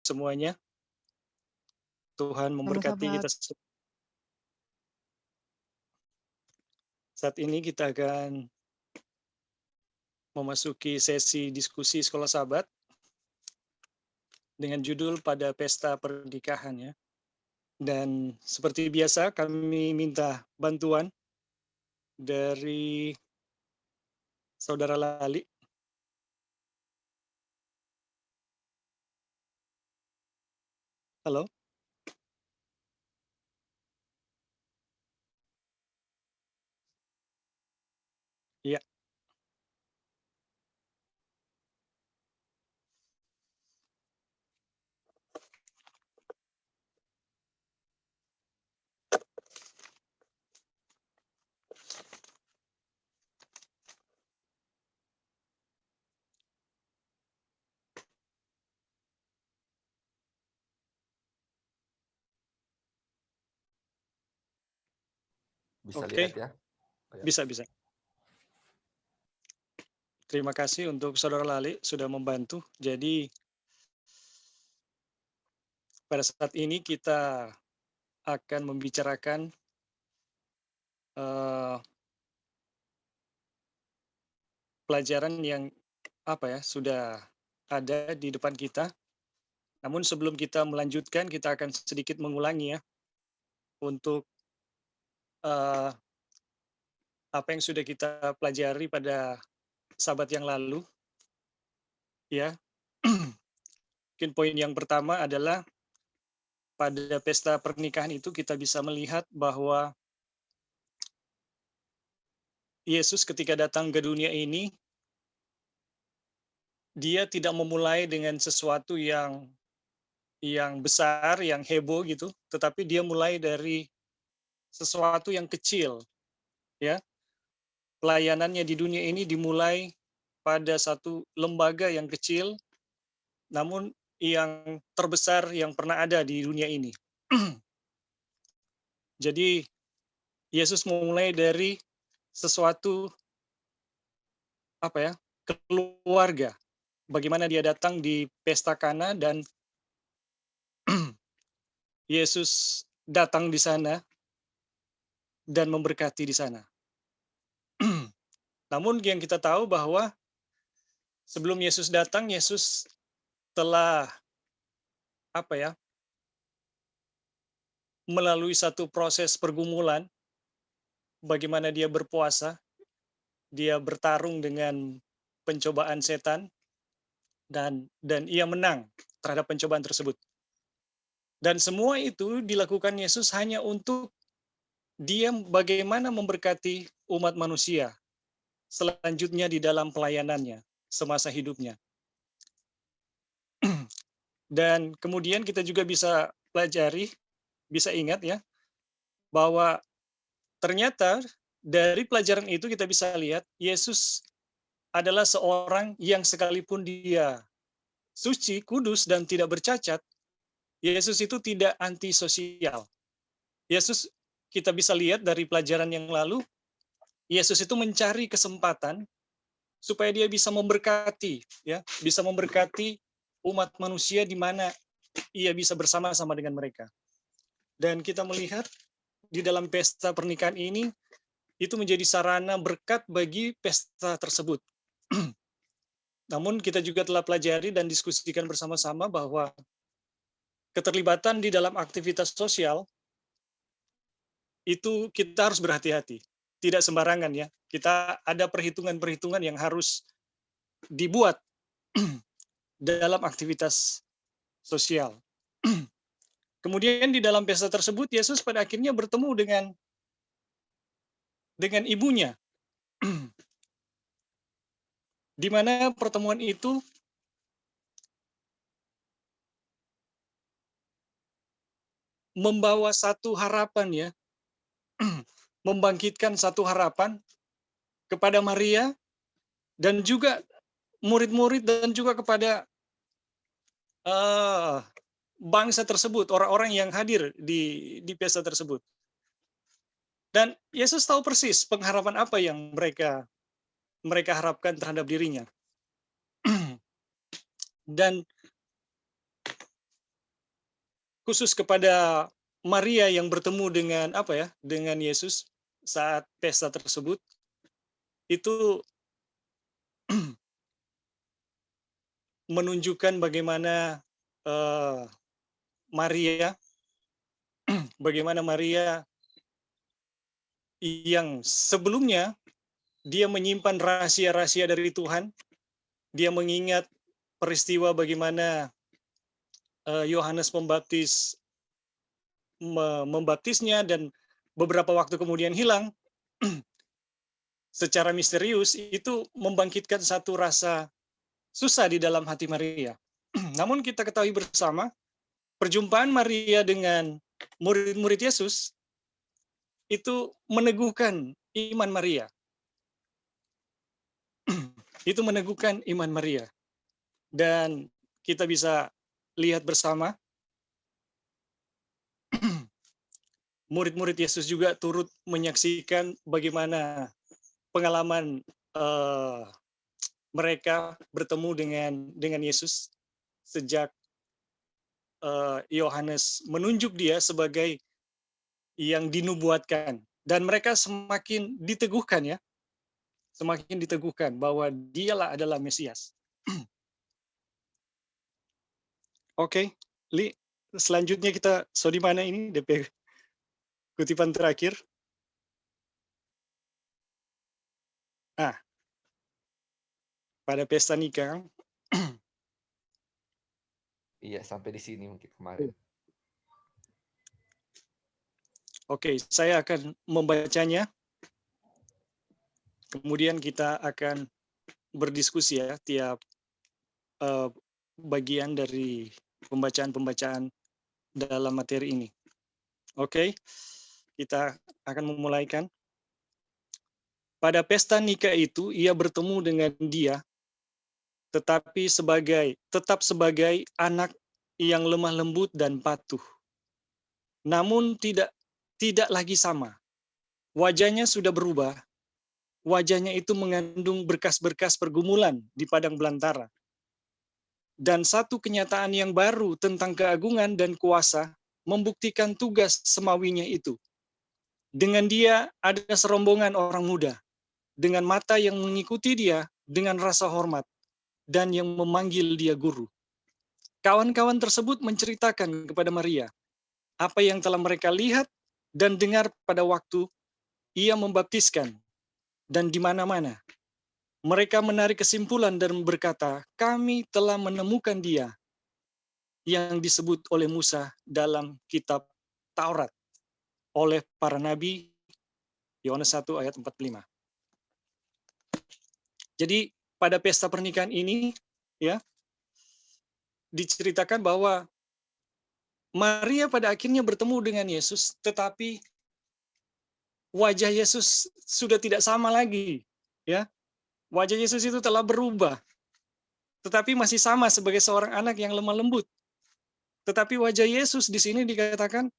semuanya. Tuhan memberkati Sama-sama. kita. Saat ini kita akan memasuki sesi diskusi Sekolah Sahabat dengan judul Pada Pesta Pernikahan ya. Dan seperti biasa kami minta bantuan dari Saudara Lali. Halo. Iya. Bisa Oke. lihat ya? Oh, ya. Bisa. Terima kasih untuk Saudara Lali sudah membantu. Jadi pada saat ini kita akan membicarakan pelajaran yang sudah ada di depan kita. Namun sebelum kita melanjutkan, kita akan sedikit mengulangi ya untuk uh, apa yang sudah kita pelajari pada sahabat yang lalu. Ya, mungkin poin yang pertama adalah pada pesta pernikahan itu kita bisa melihat bahwa Yesus ketika datang ke dunia ini, dia tidak memulai dengan sesuatu yang besar, yang heboh gitu, tetapi dia mulai dari sesuatu yang kecil, ya. Pelayanannya di dunia ini dimulai pada satu lembaga yang kecil, namun yang terbesar yang pernah ada di dunia ini. Jadi Yesus memulai dari sesuatu keluarga. Bagaimana dia datang di pesta Kana dan Yesus datang di sana dan memberkati di sana. Namun yang kita tahu bahwa sebelum Yesus datang, Yesus telah melalui satu proses pergumulan, bagaimana dia berpuasa, dia bertarung dengan pencobaan setan, dan ia menang terhadap pencobaan tersebut. Dan semua itu dilakukan Yesus hanya untuk dia bagaimana memberkati umat manusia selanjutnya di dalam pelayanannya semasa hidupnya. Dan kemudian kita juga bisa pelajari, bisa ingat ya, bahwa ternyata dari pelajaran itu kita bisa lihat Yesus adalah seorang yang sekalipun dia suci, kudus, dan tidak bercacat, Yesus itu tidak antisosial. Yesus, kita bisa lihat dari pelajaran yang lalu, Yesus itu mencari kesempatan supaya dia bisa memberkati, ya, bisa memberkati umat manusia di mana ia bisa bersama-sama dengan mereka. Dan kita melihat di dalam pesta pernikahan ini, itu menjadi sarana berkat bagi pesta tersebut. Namun kita juga telah pelajari dan diskusikan bersama-sama bahwa keterlibatan di dalam aktivitas sosial itu kita harus berhati-hati. Tidak sembarangan ya. Kita ada perhitungan-perhitungan yang harus dibuat dalam aktivitas sosial. Kemudian di dalam pesta tersebut Yesus pada akhirnya bertemu dengan ibunya. Di mana pertemuan itu membawa satu harapan ya, membangkitkan satu harapan kepada Maria dan juga murid-murid dan juga kepada bangsa tersebut, orang-orang yang hadir di pesta tersebut. Dan Yesus tahu persis pengharapan apa yang mereka harapkan terhadap dirinya. Dan khusus kepada Maria yang bertemu dengan apa ya, dengan Yesus saat pesta tersebut, itu menunjukkan bagaimana, eee, Maria bagaimana Maria yang sebelumnya dia menyimpan rahasia-rahasia dari Tuhan, dia mengingat peristiwa bagaimana, Yohanes Pembaptis membaptisnya dan beberapa waktu kemudian hilang secara misterius, itu membangkitkan satu rasa susah di dalam hati Maria. Namun kita ketahui bersama, perjumpaan Maria dengan murid-murid Yesus itu meneguhkan iman Maria. Itu meneguhkan iman Maria. Dan kita bisa lihat bersama, murid-murid Yesus juga turut menyaksikan bagaimana pengalaman, mereka bertemu dengan Yesus sejak, Yohanes menunjuk dia sebagai yang dinubuatkan, dan mereka semakin diteguhkan ya, semakin diteguhkan bahwa dialah adalah Mesias. Oke, Li, selanjutnya kita di mana ini DP kutipan terakhir? Ah, pada pesta nikah. Iya, sampai di sini mungkin kemarin. Oke, saya akan membacanya, kemudian kita akan berdiskusi ya tiap, bagian dari pembacaan-pembacaan dalam materi ini. Oke, kita akan memulaikan. Pada pesta nikah itu ia bertemu dengan dia, tetapi tetap sebagai anak yang lemah lembut dan patuh. Namun tidak lagi sama. Wajahnya sudah berubah. Wajahnya itu mengandung berkas-berkas pergumulan di padang belantara. Dan satu kenyataan yang baru tentang keagungan dan kuasa membuktikan tugas semawinya itu. Dengan dia ada serombongan orang muda, dengan mata yang mengikuti dia dengan rasa hormat, dan yang memanggil dia guru. Kawan-kawan tersebut menceritakan kepada Maria apa yang telah mereka lihat dan dengar pada waktu ia membaptiskan, dan di mana-mana. Mereka menarik kesimpulan dan berkata, kami telah menemukan dia yang disebut oleh Musa dalam kitab Taurat, oleh para nabi, Yohanes 1 ayat 45. Jadi pada pesta pernikahan ini ya diceritakan bahwa Maria pada akhirnya bertemu dengan Yesus, tetapi wajah Yesus sudah tidak sama lagi, ya. Wajah Yesus itu telah berubah, tetapi masih sama sebagai seorang anak yang lemah lembut. Tetapi wajah Yesus di sini dikatakan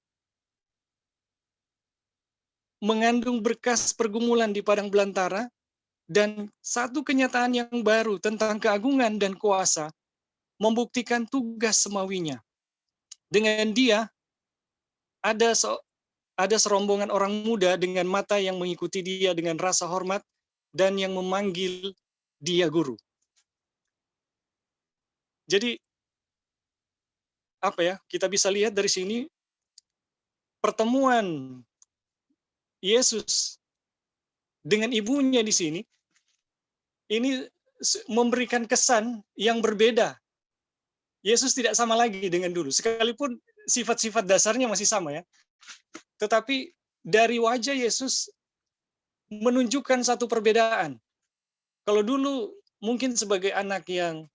mengandung berkas pergumulan di padang belantara dan satu kenyataan yang baru tentang keagungan dan kuasa membuktikan tugas semawinya. Dengan dia ada serombongan orang muda dengan mata yang mengikuti dia dengan rasa hormat dan yang memanggil dia guru. Jadi apa ya? Kita bisa lihat dari sini pertemuan Yesus dengan ibunya di sini ini memberikan kesan yang berbeda. Yesus tidak sama lagi dengan dulu, sekalipun sifat-sifat dasarnya masih sama ya. Tetapi dari wajah Yesus menunjukkan satu perbedaan. Kalau dulu mungkin sebagai anak yang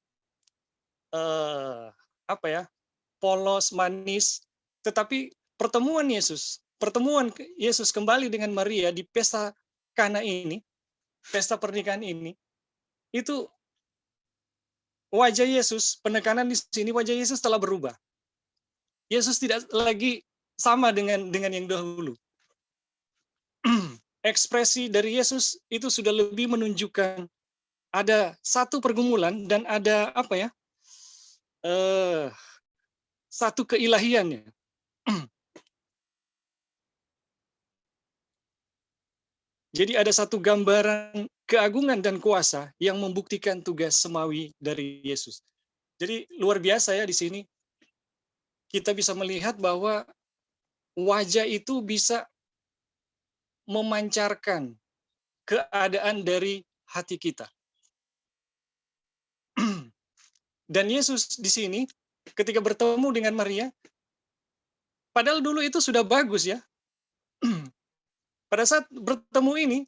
apa ya, polos, manis, tetapi pertemuan Yesus kembali dengan Maria di pesta Kana ini, pesta pernikahan ini, itu wajah Yesus, penekanan di sini wajah Yesus telah berubah. Yesus tidak lagi sama dengan yang dahulu. Ekspresi dari Yesus itu sudah lebih menunjukkan ada satu pergumulan dan ada apa ya, satu keilahiannya. Jadi ada satu gambaran keagungan dan kuasa yang membuktikan tugas semawi dari Yesus. Jadi luar biasa ya di sini kita bisa melihat bahwa wajah itu bisa memancarkan keadaan dari hati kita. Dan Yesus di sini ketika bertemu dengan Maria, padahal dulu itu sudah bagus ya. Pada saat bertemu ini,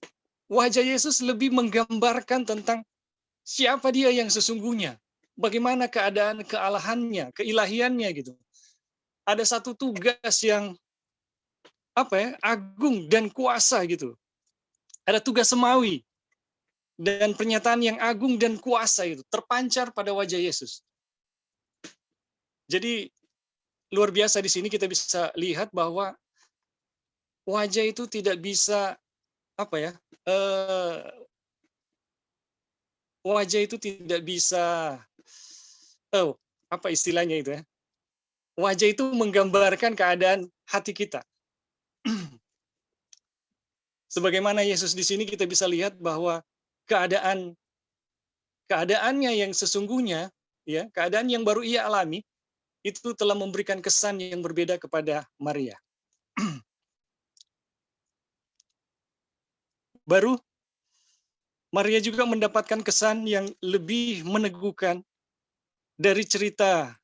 wajah Yesus lebih menggambarkan tentang siapa dia yang sesungguhnya. Bagaimana keadaan kealahannya, keilahiannya gitu. Ada satu tugas yang agung dan kuasa gitu. Ada tugas semawi dan pernyataan yang agung dan kuasa itu terpancar pada wajah Yesus. Jadi luar biasa di sini kita bisa lihat bahwa wajah itu tidak bisa eh, wajah itu tidak bisa apa istilahnya itu ya? Wajah itu menggambarkan keadaan hati kita. Sebagaimana Yesus di sini kita bisa lihat bahwa keadaannya yang sesungguhnya, ya, keadaan yang baru ia alami itu telah memberikan kesan yang berbeda kepada Maria. Baru Maria juga mendapatkan kesan yang lebih meneguhkan dari cerita.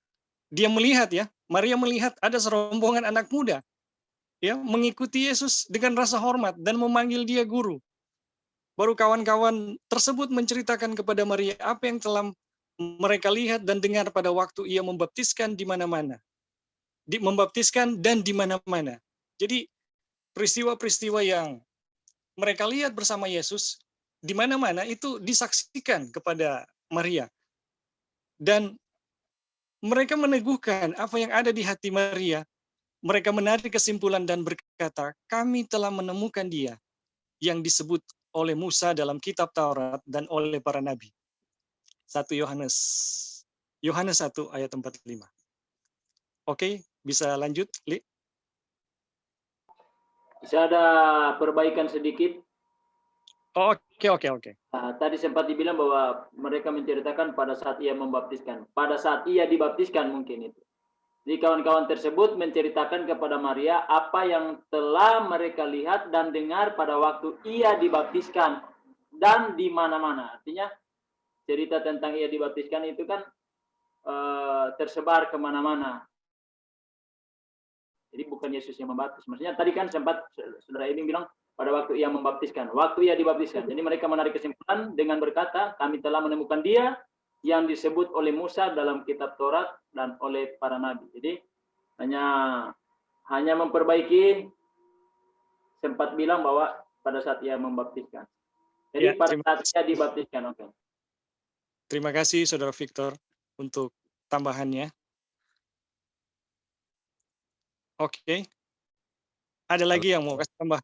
Dia melihat ya, Maria melihat ada serombongan anak muda ya mengikuti Yesus dengan rasa hormat dan memanggil dia guru. Baru kawan-kawan tersebut menceritakan kepada Maria apa yang telah mereka lihat dan dengar pada waktu ia membaptiskan di mana-mana. Membaptiskan dan di mana-mana. Jadi peristiwa-peristiwa yang mereka lihat bersama Yesus di mana-mana itu disaksikan kepada Maria. Dan mereka meneguhkan apa yang ada di hati Maria. Mereka menarik kesimpulan dan berkata, kami telah menemukan dia yang disebut oleh Musa dalam kitab Taurat dan oleh para nabi. 1 Yohanes 1 ayat 45. Oke, bisa lanjut, Li? Bisa ada perbaikan sedikit. Oke. Tadi sempat dibilang bahwa mereka menceritakan pada saat ia membaptiskan. Pada saat ia dibaptiskan mungkin itu. Jadi kawan-kawan tersebut menceritakan kepada Maria apa yang telah mereka lihat dan dengar pada waktu ia dibaptiskan dan di mana-mana. Artinya cerita tentang ia dibaptiskan itu kan tersebar kemana-mana. Jadi bukan Yesus yang membaptis. Maksudnya tadi kan sempat saudara Ebing bilang pada waktu ia membaptiskan, waktu ia dibaptiskan. Jadi mereka menarik kesimpulan dengan berkata, kami telah menemukan dia yang disebut oleh Musa dalam kitab Taurat dan oleh para nabi. Jadi hanya memperbaiki, sempat bilang bahwa pada saat ia membaptiskan. Jadi Ya, pada saat ia dibaptiskan. Oke. Terima kasih Saudara Victor untuk tambahannya. Oke. Ada lagi yang mau kasih tambah?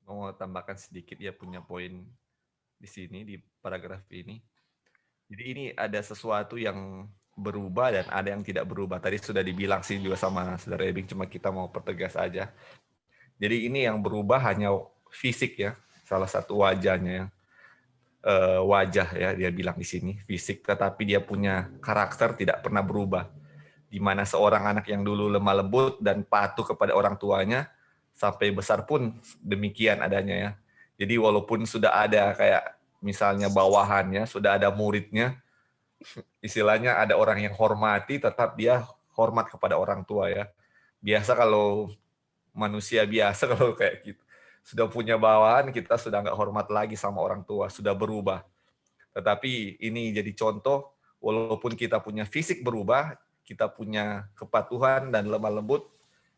Mau tambahkan sedikit ya punya poin di sini di paragraf ini. Jadi ini ada sesuatu yang berubah dan ada yang tidak berubah. Tadi sudah dibilang sih juga sama Saudara Ebing, cuma kita mau pertegas aja. Jadi ini yang berubah hanya fisik ya, salah satu wajahnya. Wajah ya dia bilang di sini, fisik, tetapi dia punya karakter tidak pernah berubah. Di mana seorang anak yang dulu lemah lembut dan patuh kepada orang tuanya, sampai besar pun demikian adanya ya. Jadi walaupun sudah ada kayak misalnya bawahannya, sudah ada muridnya, istilahnya ada orang yang hormati, tetap dia hormat kepada orang tua ya. Biasa kalau manusia biasa kalau kayak gitu, sudah punya bawahan, kita sudah nggak hormat lagi sama orang tua, sudah berubah. Tetapi ini jadi contoh, walaupun kita punya fisik berubah, kita punya kepatuhan dan lemah lembut,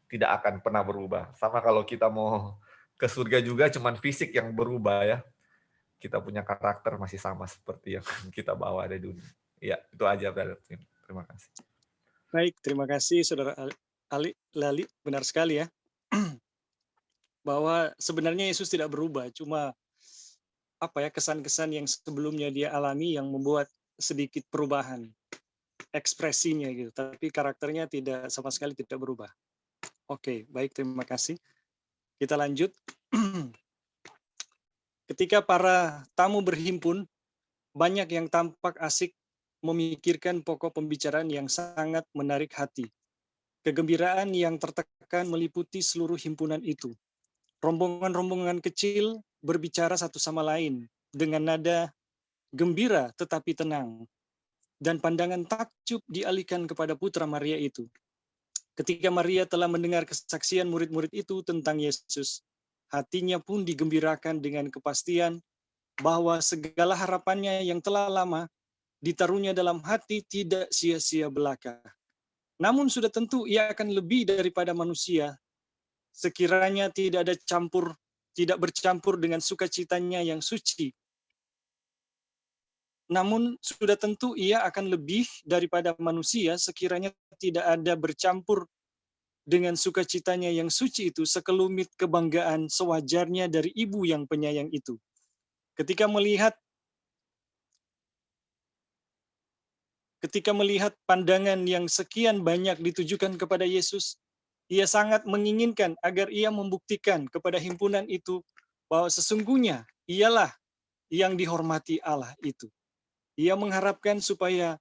tidak akan pernah berubah. Sama kalau kita mau ke surga juga, cuman fisik yang berubah ya. Kita punya karakter masih sama seperti yang kita bawa dari dunia. Ya, itu aja. Terima kasih. Baik, terima kasih Saudara Lali. Benar sekali ya. Bahwa sebenarnya Yesus tidak berubah, cuma kesan-kesan yang sebelumnya dia alami yang membuat sedikit perubahan ekspresinya gitu, tapi karakternya tidak sama sekali tidak berubah. Oke, baik, terima kasih. Kita lanjut. Ketika para tamu berhimpun, banyak yang tampak asik memikirkan pokok pembicaraan yang sangat menarik hati. Kegembiraan yang tertekan meliputi seluruh himpunan itu. Rombongan-rombongan kecil berbicara satu sama lain dengan nada gembira tetapi tenang. Dan pandangan takjub dialihkan kepada putra Maria itu. Ketika Maria telah mendengar kesaksian murid-murid itu tentang Yesus, hatinya pun digembirakan dengan kepastian bahwa segala harapannya yang telah lama ditaruhnya dalam hati tidak sia-sia belaka. Namun sudah tentu ia akan lebih daripada manusia, sekiranya tidak bercampur dengan sukacitanya yang suci. Namun sudah tentu ia akan lebih daripada manusia, sekiranya tidak ada bercampur dengan sukacitanya yang suci itu sekelumit kebanggaan sewajarnya dari ibu yang penyayang itu. Ketika melihat pandangan yang sekian banyak ditujukan kepada Yesus, ia sangat menginginkan agar ia membuktikan kepada himpunan itu bahwa sesungguhnya ialah yang dihormati Allah itu. Ia mengharapkan supaya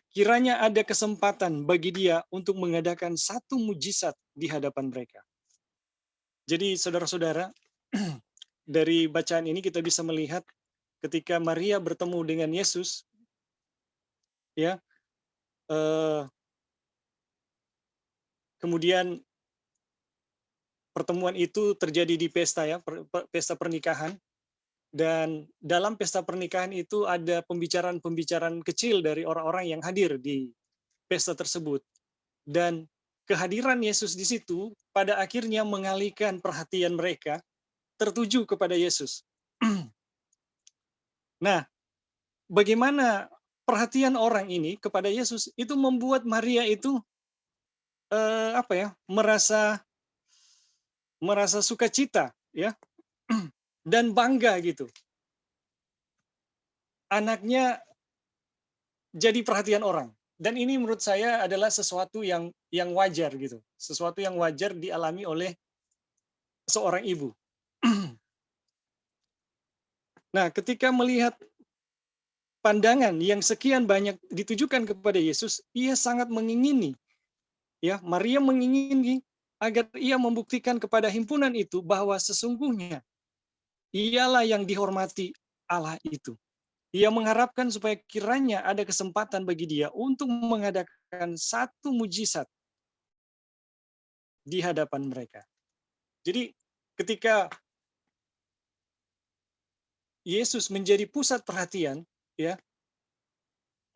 kiranya ada kesempatan bagi dia untuk mengadakan satu mujizat di hadapan mereka. Jadi saudara-saudara, dari bacaan ini kita bisa melihat ketika Maria bertemu dengan Yesus, ya, kemudian pertemuan itu terjadi di pesta, ya, pesta pernikahan. Dan dalam pesta pernikahan itu ada pembicaraan-pembicaraan kecil dari orang-orang yang hadir di pesta tersebut. Dan kehadiran Yesus di situ pada akhirnya mengalihkan perhatian mereka tertuju kepada Yesus. Nah, bagaimana perhatian orang ini kepada Yesus itu membuat Maria itu merasa sukacita, ya, dan bangga gitu. Anaknya jadi perhatian orang. Dan ini menurut saya adalah sesuatu yang wajar gitu. Sesuatu yang wajar dialami oleh seorang ibu. Nah, ketika melihat pandangan yang sekian banyak ditujukan kepada Yesus, ia sangat mengingini, ya, Maria mengingini agar ia membuktikan kepada himpunan itu bahwa sesungguhnya ialah yang dihormati Allah itu. Ia mengharapkan supaya kiranya ada kesempatan bagi dia untuk mengadakan satu mujizat di hadapan mereka. Jadi ketika Yesus menjadi pusat perhatian, ya,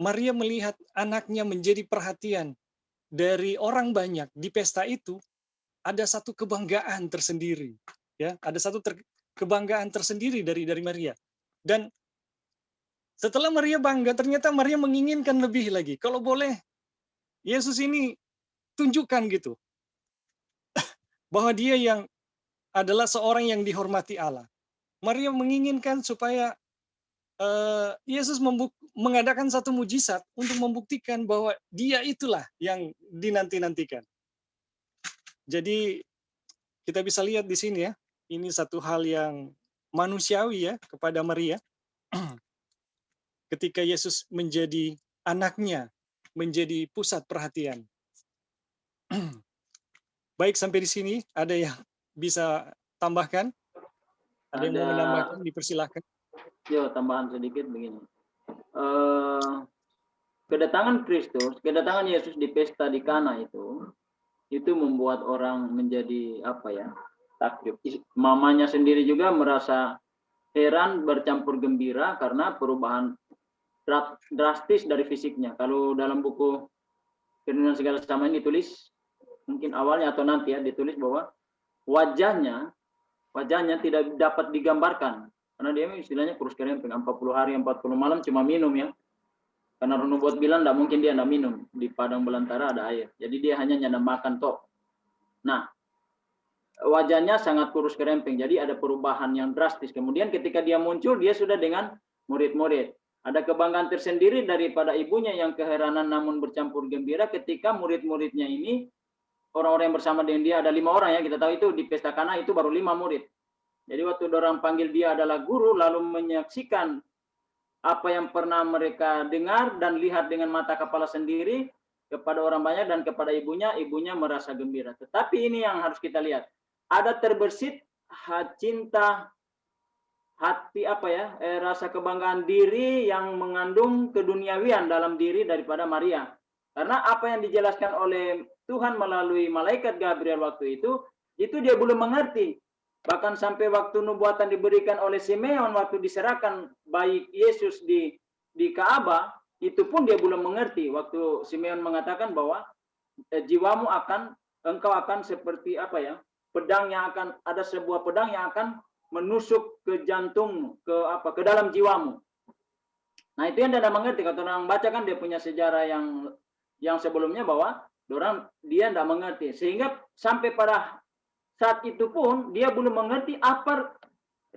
Maria melihat anaknya menjadi perhatian dari orang banyak di pesta itu, ada satu kebanggaan tersendiri, ya, ada satu kebanggaan tersendiri dari Maria. Dan setelah Maria bangga, ternyata Maria menginginkan lebih lagi. Kalau boleh, Yesus ini tunjukkan gitu, bahwa dia yang adalah seorang yang dihormati Allah. Maria menginginkan supaya Yesus mengadakan satu mujizat untuk membuktikan bahwa dia itulah yang dinanti-nantikan. Jadi kita bisa lihat di sini, ya, ini satu hal yang manusiawi, ya, kepada Maria. Ketika Yesus menjadi anaknya, menjadi pusat perhatian. Baik, sampai di sini ada yang bisa tambahkan? Ada yang mau menambahkan? Dipersilahkan. Yo, tambahan sedikit begini. Kedatangan Yesus di pesta di Kana itu membuat orang menjadi takjub. Mamanya sendiri juga merasa heran, bercampur gembira karena perubahan drastis dari fisiknya. Kalau dalam buku Kerenungan Segala Sama ini ditulis, mungkin awalnya atau nanti, ya, ditulis bahwa wajahnya tidak dapat digambarkan karena dia istilahnya kurus kerempeng, 40 hari 40 malam cuma minum, ya, karena Nubuat bilang tidak mungkin dia tidak minum, di padang belantara ada air, jadi dia hanya makan tok. Nah, wajahnya sangat kurus kerempeng, jadi ada perubahan yang drastis. Kemudian ketika dia muncul, dia sudah dengan murid-murid. Ada kebanggaan tersendiri daripada ibunya yang keheranan namun bercampur gembira ketika murid-muridnya ini orang-orang yang bersama dengan dia ada 5 orang ya, kita tahu itu di pesta Kana itu baru 5 murid. Jadi waktu orang panggil dia adalah guru, lalu menyaksikan apa yang pernah mereka dengar dan lihat dengan mata kepala sendiri kepada orang banyak dan kepada ibunya merasa gembira. Tetapi ini yang harus kita lihat. Ada terbersit cinta, hati rasa kebanggaan diri yang mengandung keduniawian dalam diri daripada Maria. Karena apa yang dijelaskan oleh Tuhan melalui malaikat Gabriel waktu itu dia belum mengerti. Bahkan sampai waktu nubuatan diberikan oleh Simeon waktu diserahkan bayi Yesus di Ka'bah, itu pun dia belum mengerti. Waktu Simeon mengatakan bahwa jiwamu engkau akan seperti pedang yang akan ada sebuah pedang yang akan menusuk ke jantung, ke dalam jiwamu. Nah, itu yang dia tidak mengerti. Kalau orang baca kan dia punya sejarah yang sebelumnya bahwa dia tidak mengerti. Sehingga sampai pada saat itu pun dia belum mengerti apa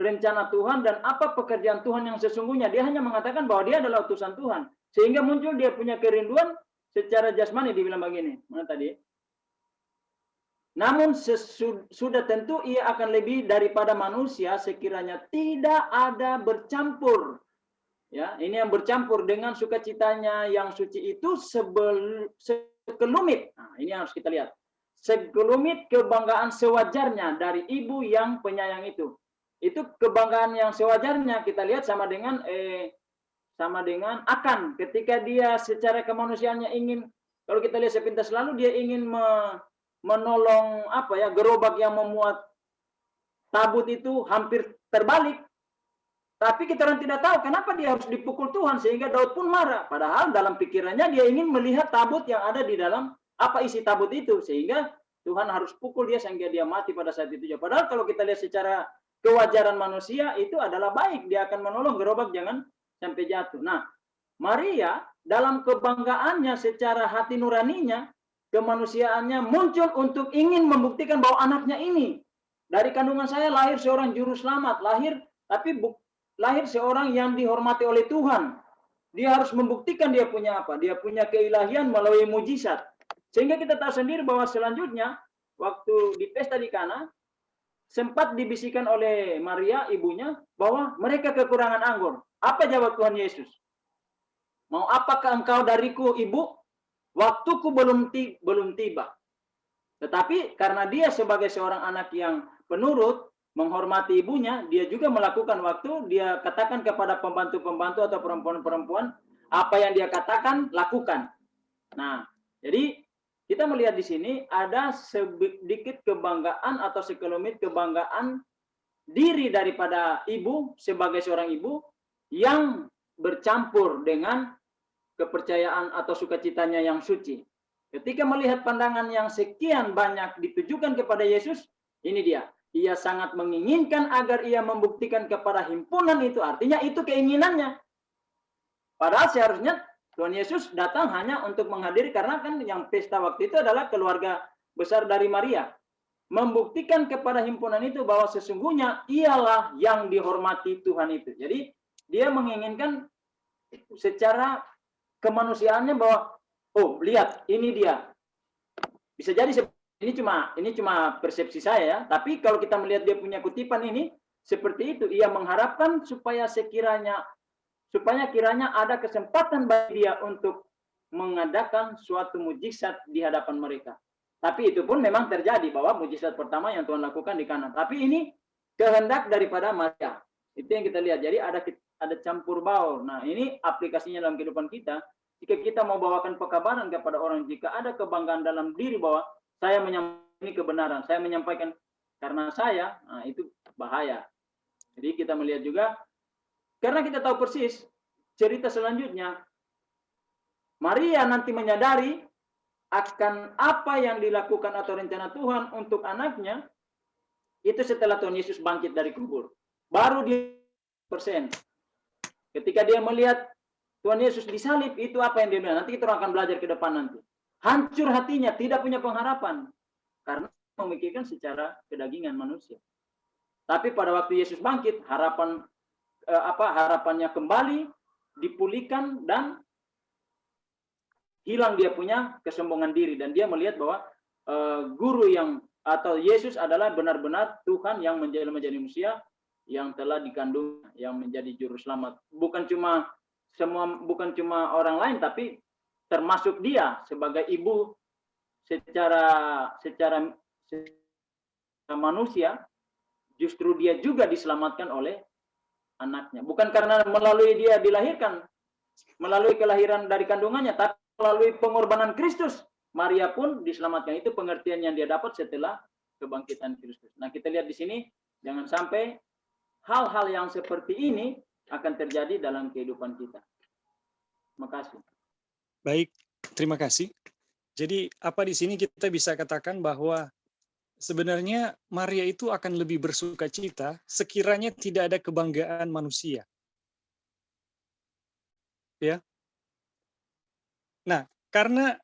rencana Tuhan dan apa pekerjaan Tuhan yang sesungguhnya. Dia hanya mengatakan bahwa dia adalah utusan Tuhan. Sehingga muncul dia punya kerinduan secara jasmani, dibilang begini. Mana tadi? Namun sudah tentu ia akan lebih daripada manusia sekiranya tidak ada bercampur. Ya, ini yang bercampur dengan sukacitanya yang suci itu sekelumit. Nah, ini yang harus kita lihat. Sekelumit kebanggaan sewajarnya dari ibu yang penyayang itu. Itu kebanggaan yang sewajarnya kita lihat sama dengan Akan ketika dia secara kemanusiaannya ingin, kalau kita lihat sepintas lalu dia ingin menolong gerobak yang memuat tabut itu hampir terbalik. Tapi kita orang tidak tahu kenapa dia harus dipukul Tuhan sehingga Daud pun marah. Padahal dalam pikirannya dia ingin melihat tabut yang ada di dalam apa isi tabut itu, sehingga Tuhan harus pukul dia sehingga dia mati pada saat itu. Padahal kalau kita lihat secara kewajaran manusia itu adalah baik, dia akan menolong gerobak jangan sampai jatuh. Nah, Maria dalam kebanggaannya secara hati nuraninya, kemanusiaannya muncul untuk ingin membuktikan bahwa anaknya ini dari kandungan saya lahir seorang juru selamat, lahir seorang yang dihormati oleh Tuhan. Dia harus membuktikan dia punya apa? Dia punya keilahian melalui mujizat. Sehingga kita tahu sendiri bahwa selanjutnya waktu di pesta di Kana sempat dibisikkan oleh Maria ibunya bahwa mereka kekurangan anggur. Apa jawab Tuhan Yesus? Mau apakah engkau dariku, Ibu? Waktuku belum tiba. Tetapi karena dia sebagai seorang anak yang penurut, menghormati ibunya, dia juga melakukan waktu dia katakan kepada pembantu-pembantu atau perempuan-perempuan apa yang dia katakan, lakukan. Nah, jadi kita melihat di sini ada sedikit kebanggaan atau sekelumit kebanggaan diri daripada ibu sebagai seorang ibu yang bercampur dengan kepercayaan atau sukacitanya yang suci. Ketika melihat pandangan yang sekian banyak ditujukan kepada Yesus, ini dia. Ia sangat menginginkan agar ia membuktikan kepada himpunan itu. Artinya itu keinginannya. Padahal seharusnya Tuhan Yesus datang hanya untuk menghadiri, karena kan yang pesta waktu itu adalah keluarga besar dari Maria. Membuktikan kepada himpunan itu bahwa sesungguhnya ialah yang dihormati Tuhan itu. Jadi dia menginginkan secara kemanusiaannya bahwa, oh lihat ini dia. Bisa jadi ini cuma persepsi saya ya. Tapi kalau kita melihat dia punya kutipan ini seperti itu, ia mengharapkan supaya kiranya ada kesempatan bagi dia untuk mengadakan suatu mujizat di hadapan mereka. Tapi itu pun memang terjadi bahwa mujizat pertama yang Tuhan lakukan di Kana. Tapi ini kehendak daripada Maria. Itu yang kita lihat. Jadi ada campur baur. Nah, ini aplikasinya dalam kehidupan kita. Jika kita mau bawakan pekabaran kepada orang, jika ada kebanggaan dalam diri bahwa saya menyampaikan kebenaran, saya menyampaikan karena saya, nah itu bahaya. Jadi kita melihat juga, karena kita tahu persis cerita selanjutnya, Maria nanti menyadari akan apa yang dilakukan atau rencana Tuhan untuk anaknya, itu setelah Tuhan Yesus bangkit dari kubur. Baru dia persen. Ketika dia melihat Tuhan Yesus disalib, itu apa yang dia bilang. Nanti kita akan belajar ke depan nanti. Hancur hatinya, tidak punya pengharapan. Karena memikirkan secara kedagingan manusia. Tapi pada waktu Yesus bangkit, harapannya kembali dipulihkan dan hilang dia punya kesombongan diri, dan dia melihat bahwa guru yang atau Yesus adalah benar-benar Tuhan yang menjelma menjadi manusia yang telah dikandung, yang menjadi juru selamat. Bukan cuma orang lain, tapi termasuk dia sebagai ibu secara manusia, justru dia juga diselamatkan oleh anaknya. Bukan karena melalui dia dilahirkan, melalui kelahiran dari kandungannya, tapi melalui pengorbanan Kristus. Maria pun diselamatkan. Itu pengertian yang dia dapat setelah kebangkitan Kristus. Nah, kita lihat di sini, jangan sampai hal-hal yang seperti ini akan terjadi dalam kehidupan kita. Terima kasih. Baik, terima kasih. Jadi apa di sini kita bisa katakan bahwa sebenarnya Maria itu akan lebih bersuka cita sekiranya tidak ada kebanggaan manusia. Ya. Nah, karena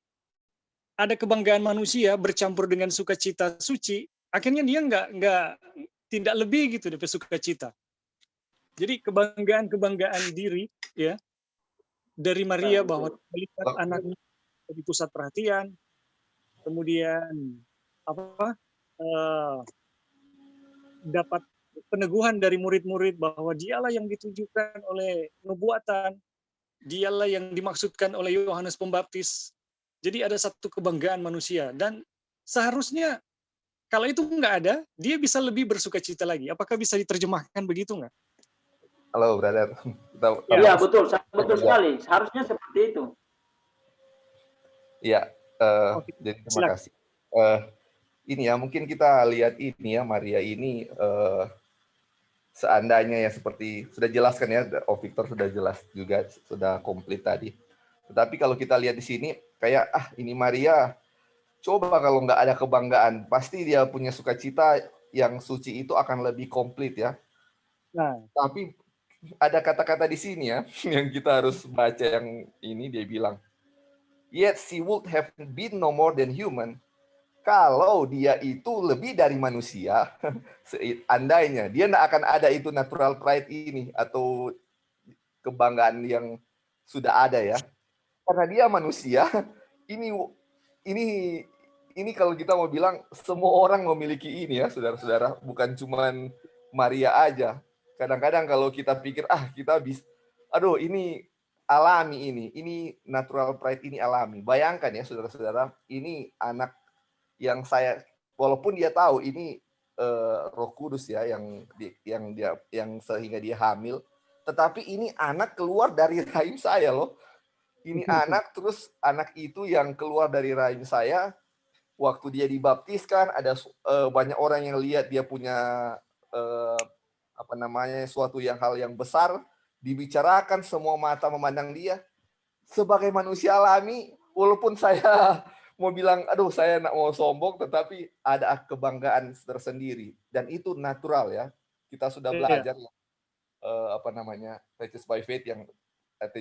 ada kebanggaan manusia bercampur dengan sukacita suci, akhirnya dia tidak lebih gitu dari sukacita. Jadi kebanggaan diri ya dari Maria bahwa melihat anaknya di pusat perhatian, kemudian dapat peneguhan dari murid-murid bahwa dialah yang ditujukan oleh nubuatan, dialah yang dimaksudkan oleh Yohanes Pembaptis. Jadi ada satu kebanggaan manusia, dan seharusnya kalau itu nggak ada, dia bisa lebih bersukacita lagi. Apakah bisa diterjemahkan begitu nggak? Halo, brother. Iya, betul sekali. Harusnya seperti itu. Iya, Oke, jadi terima silakan. kasih. Ini ya, mungkin kita lihat ini ya, Maria ini seandainya ya seperti sudah jelaskan ya, Victor sudah jelas juga, sudah komplit tadi. Tetapi kalau kita lihat di sini, kayak ini Maria, coba kalau nggak ada kebanggaan, pasti dia punya sukacita yang suci itu akan lebih komplit ya. Nah, tapi ada kata-kata di sini ya, yang kita harus baca yang ini, dia bilang, yet she would have been no more than human. Kalau dia itu lebih dari manusia, andainya dia tidak akan ada itu natural pride ini atau kebanggaan yang sudah ada ya. Karena dia manusia, ini kalau kita mau bilang semua orang memiliki ini ya, saudara-saudara, bukan cuman Maria aja. Kadang-kadang kalau kita pikir kita bisa, ini alami, ini natural pride, ini alami. Bayangkan ya saudara-saudara, ini anak yang walaupun dia tahu ini Roh Kudus ya yang sehingga dia hamil, tetapi ini anak keluar dari rahim saya loh. Ini anak, terus anak itu yang keluar dari rahim saya, waktu dia dibaptiskan, ada banyak orang yang lihat dia punya suatu hal yang besar, dibicarakan, semua mata memandang dia. Sebagai manusia alami, walaupun saya mau bilang, saya nak mau sombong, tetapi ada kebanggaan tersendiri, dan itu natural ya. Kita sudah belajar Righteous by Faith yang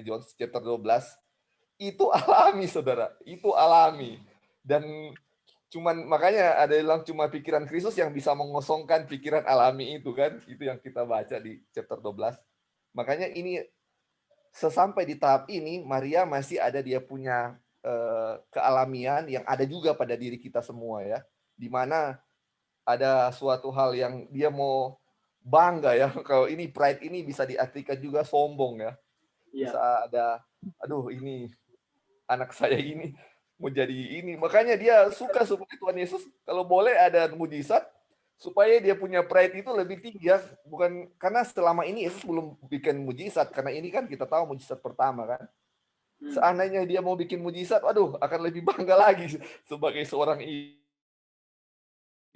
John chapter 12, itu alami, saudara, itu alami. Dan cuman makanya ada yang cuma pikiran Kristus yang bisa mengosongkan pikiran alami itu kan, itu yang kita baca di chapter 12. Makanya ini sesampai di tahap ini Maria masih ada dia punya kealamian yang ada juga pada diri kita semua ya, di mana ada suatu hal yang dia mau bangga ya. Kalau ini pride ini bisa diartikan juga sombong ya. Bisa ada, ini anak saya ini mau jadi ini. Makanya dia suka supaya Tuhan Yesus kalau boleh ada mujizat, supaya dia punya pride itu lebih tinggi ya. Bukan karena selama ini Yesus belum bikin mujizat, karena ini kan kita tahu mujizat pertama kan. Seandainya dia mau bikin mujizat, akan lebih bangga lagi sebagai seorang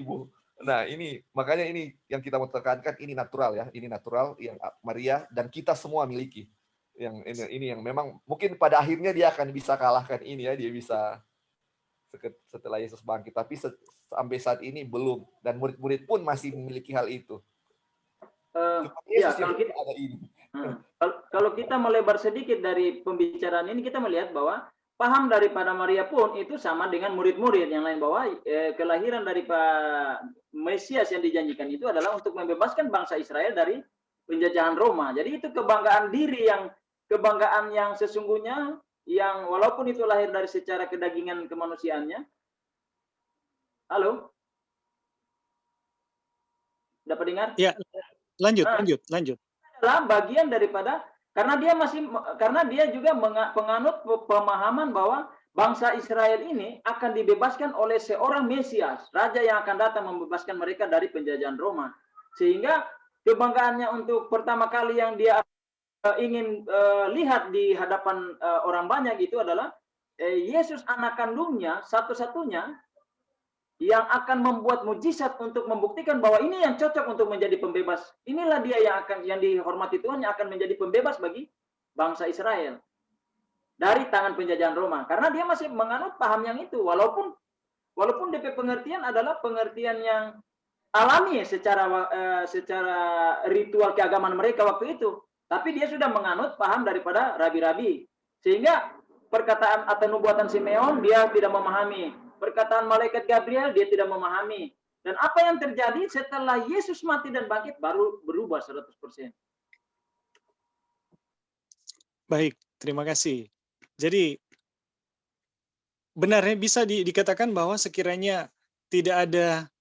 ibu. Nah, ini makanya ini yang kita mau tekankan, ini natural ya. Ini natural yang Maria dan kita semua miliki. Yang ini yang memang mungkin pada akhirnya dia akan bisa kalahkan ini ya, dia bisa setelah Yesus bangkit, tapi sampai saat ini belum, dan murid-murid pun masih memiliki hal itu. Kalau kita melebar sedikit dari pembicaraan ini, kita melihat bahwa paham daripada Maria pun itu sama dengan murid-murid yang lain, bahwa kelahiran dari Mesias yang dijanjikan itu adalah untuk membebaskan bangsa Israel dari penjajahan Roma. Jadi itu kebanggaan diri, kebanggaan yang sesungguhnya, yang walaupun itu lahir dari secara kedagingan kemanusiaannya, Halo? Dapat dengar? Ya, lanjut, Nah, lanjut, lanjut. adalah bagian daripada karena dia juga penganut pemahaman bahwa bangsa Israel ini akan dibebaskan oleh seorang Mesias, raja yang akan datang membebaskan mereka dari penjajahan Roma. Sehingga kebanggaannya untuk pertama kali yang dia ingin lihat di hadapan orang banyak itu adalah Yesus anak kandungnya satu-satunya yang akan membuat mujizat untuk membuktikan bahwa ini yang cocok untuk menjadi pembebas. Inilah dia yang dihormati Tuhan yang akan menjadi pembebas bagi bangsa Israel dari tangan penjajahan Roma. Karena dia masih menganut paham yang itu, walaupun DP pengertian adalah pengertian yang alami secara ritual keagamaan mereka waktu itu. Tapi dia sudah menganut paham daripada rabi-rabi. Sehingga perkataan atau nubuatan Simeon dia tidak memahami. Perkataan malaikat Gabriel dia tidak memahami. Dan apa yang terjadi setelah Yesus mati dan bangkit baru berubah 100%. Baik, terima kasih. Jadi benarnya bisa dikatakan bahwa sekiranya tidak ada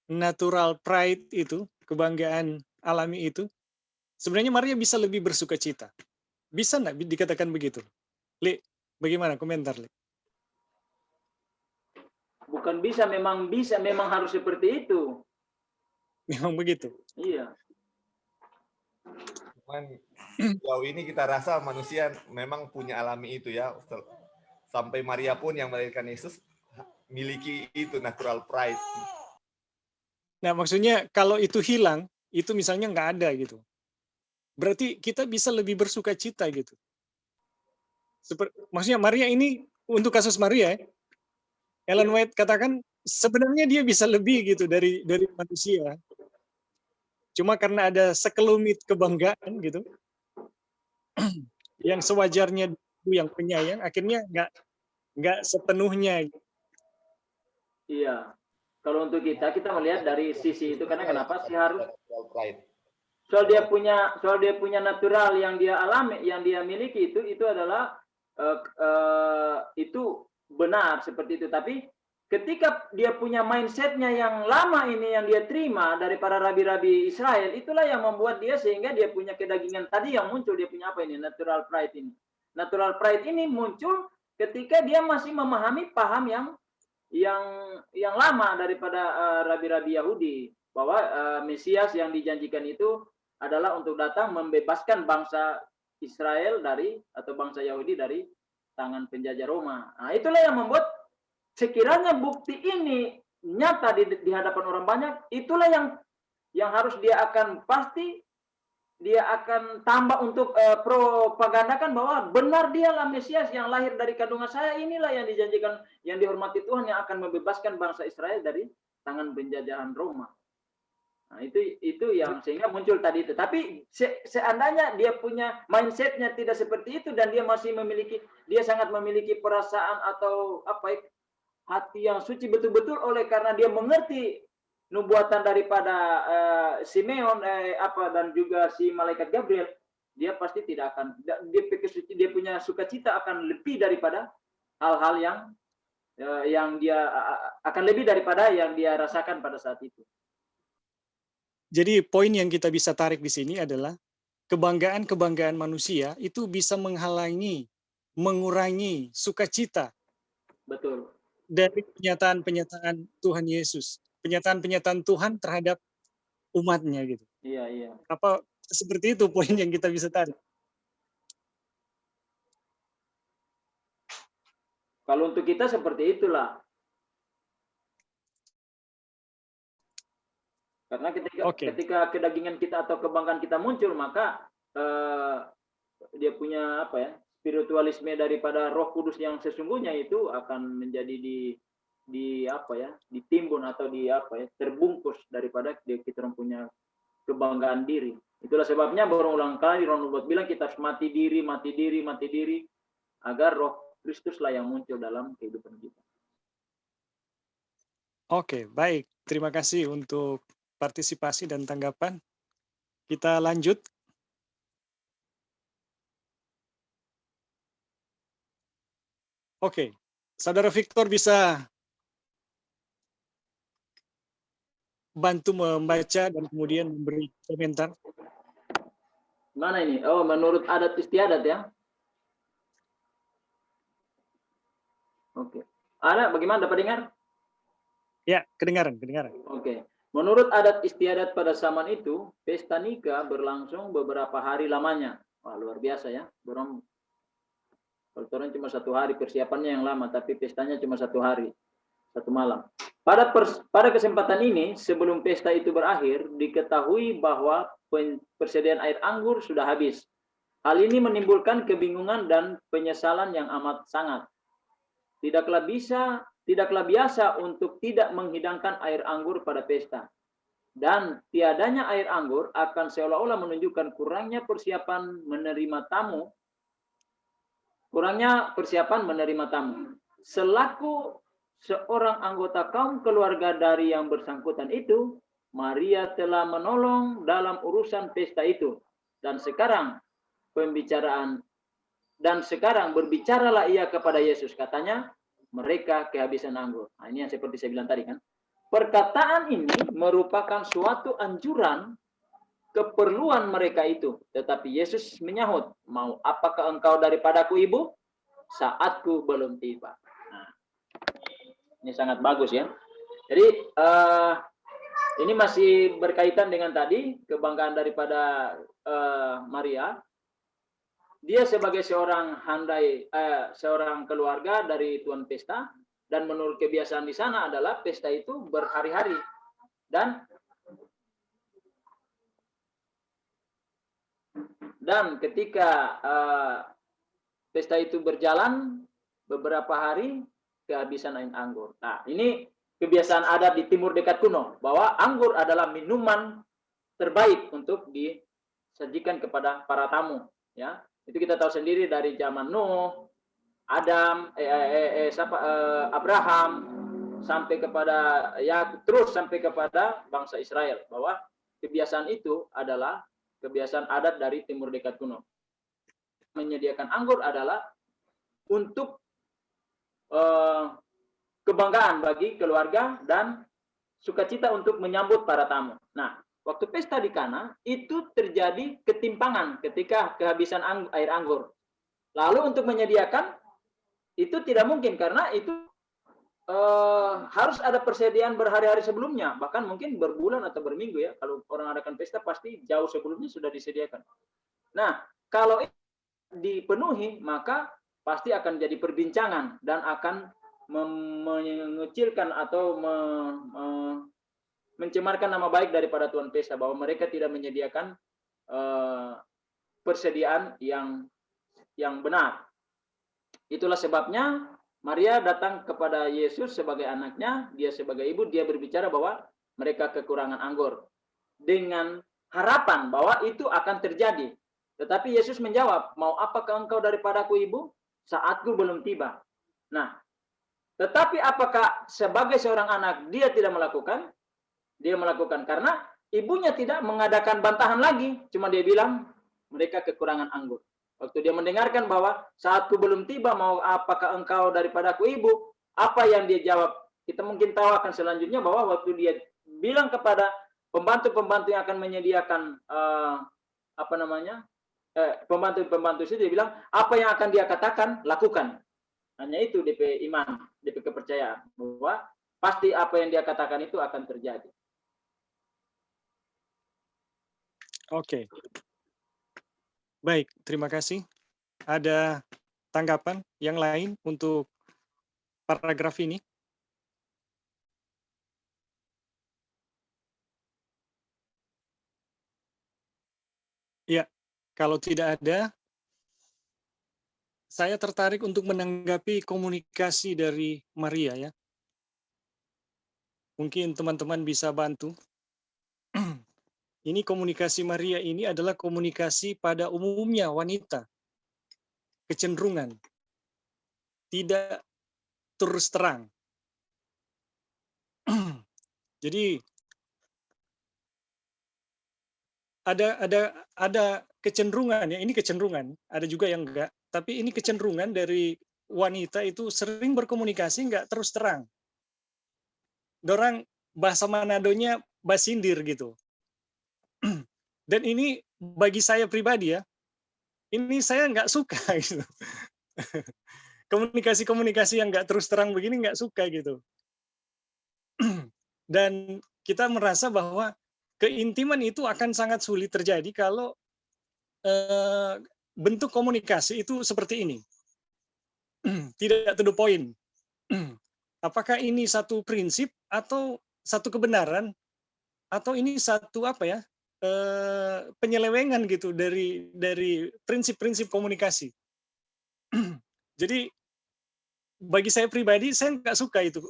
natural pride itu, kebanggaan alami itu, sebenarnya Maria bisa lebih bersuka cita. Bisa nggak dikatakan begitu? Li, bagaimana komentar, Li? Bukan bisa, memang harus seperti itu. Memang begitu. Iya. Cuman sejauh ini kita rasa manusia memang punya alami itu ya. Sampai Maria pun yang melahirkan Yesus miliki itu natural pride. Nah, maksudnya kalau itu hilang, itu misalnya nggak ada gitu. Berarti kita bisa lebih bersuka cita gitu. Maksudnya Maria ini, untuk kasus Maria, Ellen White katakan sebenarnya dia bisa lebih gitu dari manusia. Cuma karena ada sekelumit kebanggaan gitu, yang sewajarnya yang penyayang, akhirnya nggak sepenuhnya. Iya. Kalau untuk kita melihat dari sisi itu, karena kenapa sih harus? Soal dia punya natural yang dia alami, yang dia miliki itu adalah itu benar seperti itu. Tapi ketika dia punya mindsetnya yang lama ini yang dia terima dari para rabi-rabi Israel, itulah yang membuat dia sehingga dia punya kedagingan tadi yang muncul. Dia punya apa ini? Natural pride ini. Natural pride ini muncul ketika dia masih memahami paham yang lama daripada rabi-rabi Yahudi, bahwa Mesias yang dijanjikan itu adalah untuk datang membebaskan bangsa Israel atau bangsa Yahudi dari tangan penjajah Roma. Nah, itulah yang membuat sekiranya bukti ini nyata di hadapan orang banyak, itulah yang harus dia akan tambah untuk propagandakan bahwa benar dialah Mesias yang lahir dari kandungan saya, inilah yang dijanjikan, yang dihormati Tuhan, yang akan membebaskan bangsa Israel dari tangan penjajahan Roma. Nah, itu yang sehingga muncul tadi itu. Tapi seandainya dia punya mindsetnya tidak seperti itu dan dia sangat memiliki perasaan atau hati yang suci betul-betul karena dia mengerti nubuatan daripada Simeon dan juga si malaikat Gabriel, dia pasti tidak akan, dia punya sukacita akan lebih daripada hal-hal yang dia akan lebih daripada yang dia rasakan pada saat itu. Jadi poin yang kita bisa tarik di sini adalah kebanggaan manusia itu bisa menghalangi, mengurangi sukacita. Betul. Dari penyataan Tuhan Yesus, penyataan Tuhan terhadap umatnya gitu. Iya. Apa seperti itu poin yang kita bisa tarik? Kalau untuk kita seperti itulah. Karena ketika kedagingan kita atau kebanggaan kita muncul, maka dia punya spiritualisme daripada Roh Kudus yang sesungguhnya itu akan menjadi ditimbun atau terbungkus daripada kita punya kebanggaan diri. Itulah sebabnya berulang kali Ron Hubbard bilang kita harus mati diri agar Roh Kristuslah yang muncul dalam kehidupan kita. Oke, baik. Terima kasih untuk partisipasi dan tanggapan. Kita lanjut. Oke, Saudara Victor bisa bantu membaca dan kemudian memberi komentar. Mana ini? Oh, menurut adat istiadat ya. Oke. Ada bagaimana dapat dengar? Ya, kedengaran. Oke. Menurut adat istiadat pada zaman itu, pesta nikah berlangsung beberapa hari lamanya. Wah, luar biasa ya. Kalau orang cuma 1 hari, persiapannya yang lama, tapi pestanya cuma 1 hari, 1 malam. Pada kesempatan ini, sebelum pesta itu berakhir, diketahui bahwa persediaan air anggur sudah habis. Hal ini menimbulkan kebingungan dan penyesalan yang amat sangat. Tidaklah biasa untuk tidak menghidangkan air anggur pada pesta. Dan tiadanya air anggur akan seolah-olah menunjukkan kurangnya persiapan menerima tamu. Selaku seorang anggota kaum keluarga dari yang bersangkutan itu, Maria telah menolong dalam urusan pesta itu. Dan sekarang berbicaralah ia kepada Yesus, katanya, mereka kehabisan anggur. Nah, ini yang seperti saya bilang tadi kan. Perkataan ini merupakan suatu anjuran keperluan mereka itu. Tetapi Yesus menyahut, mau apakah engkau daripadaku, Ibu? Saatku belum tiba. Nah, ini sangat bagus ya. Jadi ini masih berkaitan dengan tadi kebanggaan daripada Maria. Dia sebagai seorang keluarga dari tuan pesta, dan menurut kebiasaan di sana adalah pesta itu berhari-hari. Dan ketika pesta itu berjalan beberapa hari, kehabisan air anggur. Nah, ini kebiasaan adat di Timur Dekat kuno, bahwa anggur adalah minuman terbaik untuk disajikan kepada para tamu. Ya, itu kita tahu sendiri dari zaman Nuh, Abraham, sampai kepada terus sampai kepada bangsa Israel, bahwa kebiasaan itu adalah kebiasaan adat dari Timur Dekat kuno. Menyediakan anggur adalah untuk kebanggaan bagi keluarga dan sukacita untuk menyambut para tamu. Nah, waktu pesta di Kana itu terjadi ketimpangan ketika kehabisan air anggur. Lalu untuk menyediakan itu tidak mungkin, karena itu harus ada persediaan berhari-hari sebelumnya, bahkan mungkin berbulan atau berminggu ya. Kalau orang adakan pesta pasti jauh sebelumnya sudah disediakan. Nah, kalau dipenuhi maka pasti akan jadi perbincangan dan akan mengecilkan atau mencemarkan nama baik daripada tuan pesta, bahwa mereka tidak menyediakan persediaan yang benar. Itulah sebabnya Maria datang kepada Yesus sebagai anaknya, dia sebagai ibu, dia berbicara bahwa mereka kekurangan anggur, dengan harapan bahwa itu akan terjadi. Tetapi Yesus menjawab, mau apakah engkau daripadaku, Ibu? Saatku belum tiba. Nah, tetapi apakah sebagai seorang anak dia tidak melakukan? Dia melakukan, karena ibunya tidak mengadakan bantahan lagi. Cuma dia bilang, mereka kekurangan anggur. Waktu dia mendengarkan bahwa saatku belum tiba, mau apakah engkau daripadaku, Ibu? Apa yang dia jawab? Kita mungkin tahu akan selanjutnya, bahwa waktu dia bilang kepada pembantu-pembantu yang akan menyediakan pembantu-pembantu itu, dia bilang, apa yang akan dia katakan, lakukan. Hanya itu DP iman, DP kepercayaan, bahwa pasti apa yang dia katakan itu akan terjadi. Oke. Baik, terima kasih. Ada tanggapan yang lain untuk paragraf ini? Ya, kalau tidak ada, saya tertarik untuk menanggapi komunikasi dari Maria ya. Mungkin teman-teman bisa bantu. Ini komunikasi Maria ini adalah komunikasi pada umumnya wanita. Kecenderungan. Tidak terus terang. Jadi ada kecenderungan ya, ini kecenderungan, ada juga yang enggak, tapi ini kecenderungan dari wanita itu sering berkomunikasi enggak terus terang. Dorang bahasa Manadonya sindir gitu. Dan ini bagi saya pribadi ya, ini saya nggak suka gitu. Komunikasi-komunikasi yang nggak terus terang begini nggak suka gitu. Dan kita merasa bahwa keintiman itu akan sangat sulit terjadi kalau bentuk komunikasi itu seperti ini. Tidak to the point. Apakah ini satu prinsip atau satu kebenaran atau ini satu apa ya, penyelewengan gitu dari prinsip-prinsip komunikasi. Jadi bagi saya pribadi saya nggak suka itu,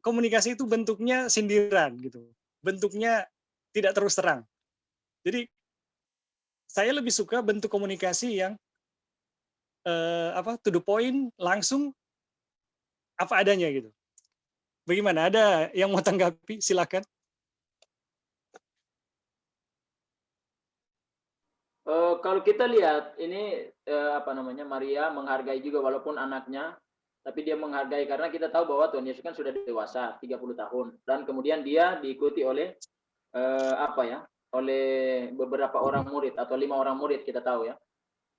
komunikasi itu bentuknya sindiran gitu, bentuknya tidak terus terang. Jadi saya lebih suka bentuk komunikasi yang to the point, langsung, apa adanya gitu. Bagaimana? Ada yang mau tanggapi? Silakan. Kalau kita lihat ini Maria menghargai juga walaupun anaknya, tapi dia menghargai karena kita tahu bahwa Tuhan Yesus kan sudah dewasa 30 tahun dan kemudian dia diikuti oleh oleh beberapa orang murid atau 5 orang murid kita tahu ya.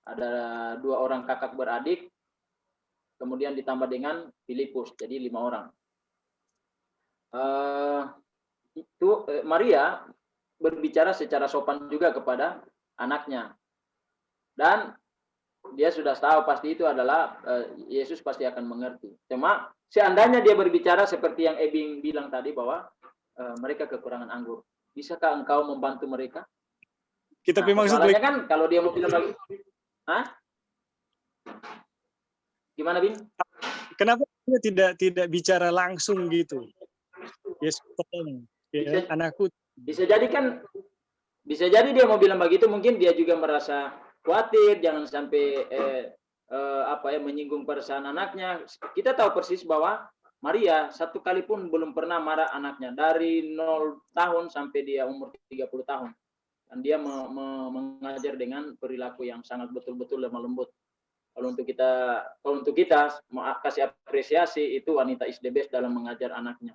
Ada 2 orang kakak beradik, kemudian ditambah dengan Filipus, jadi 5 orang. Maria berbicara secara sopan juga kepada anaknya. Dan dia sudah tahu pasti itu adalah Yesus pasti akan mengerti. Cuma seandainya dia berbicara seperti yang Ebing bilang tadi bahwa mereka kekurangan anggur. Bisakah engkau membantu mereka? Kita maksud kan kalau dia mau bilang lagi, gimana Bin? Kenapa dia tidak bicara langsung gitu? Yesus tolong, ya, anakku. Bisa jadi dia mau bilang begitu, mungkin dia juga merasa khawatir jangan sampai menyinggung perasaan anaknya. Kita tahu persis bahwa Maria satu kali pun belum pernah marah anaknya dari 0 tahun sampai dia umur 30 tahun. Dan dia mengajar dengan perilaku yang sangat betul-betul lemah lembut. Kalau untuk kita mau kasih apresiasi, itu wanita is the best dalam mengajar anaknya.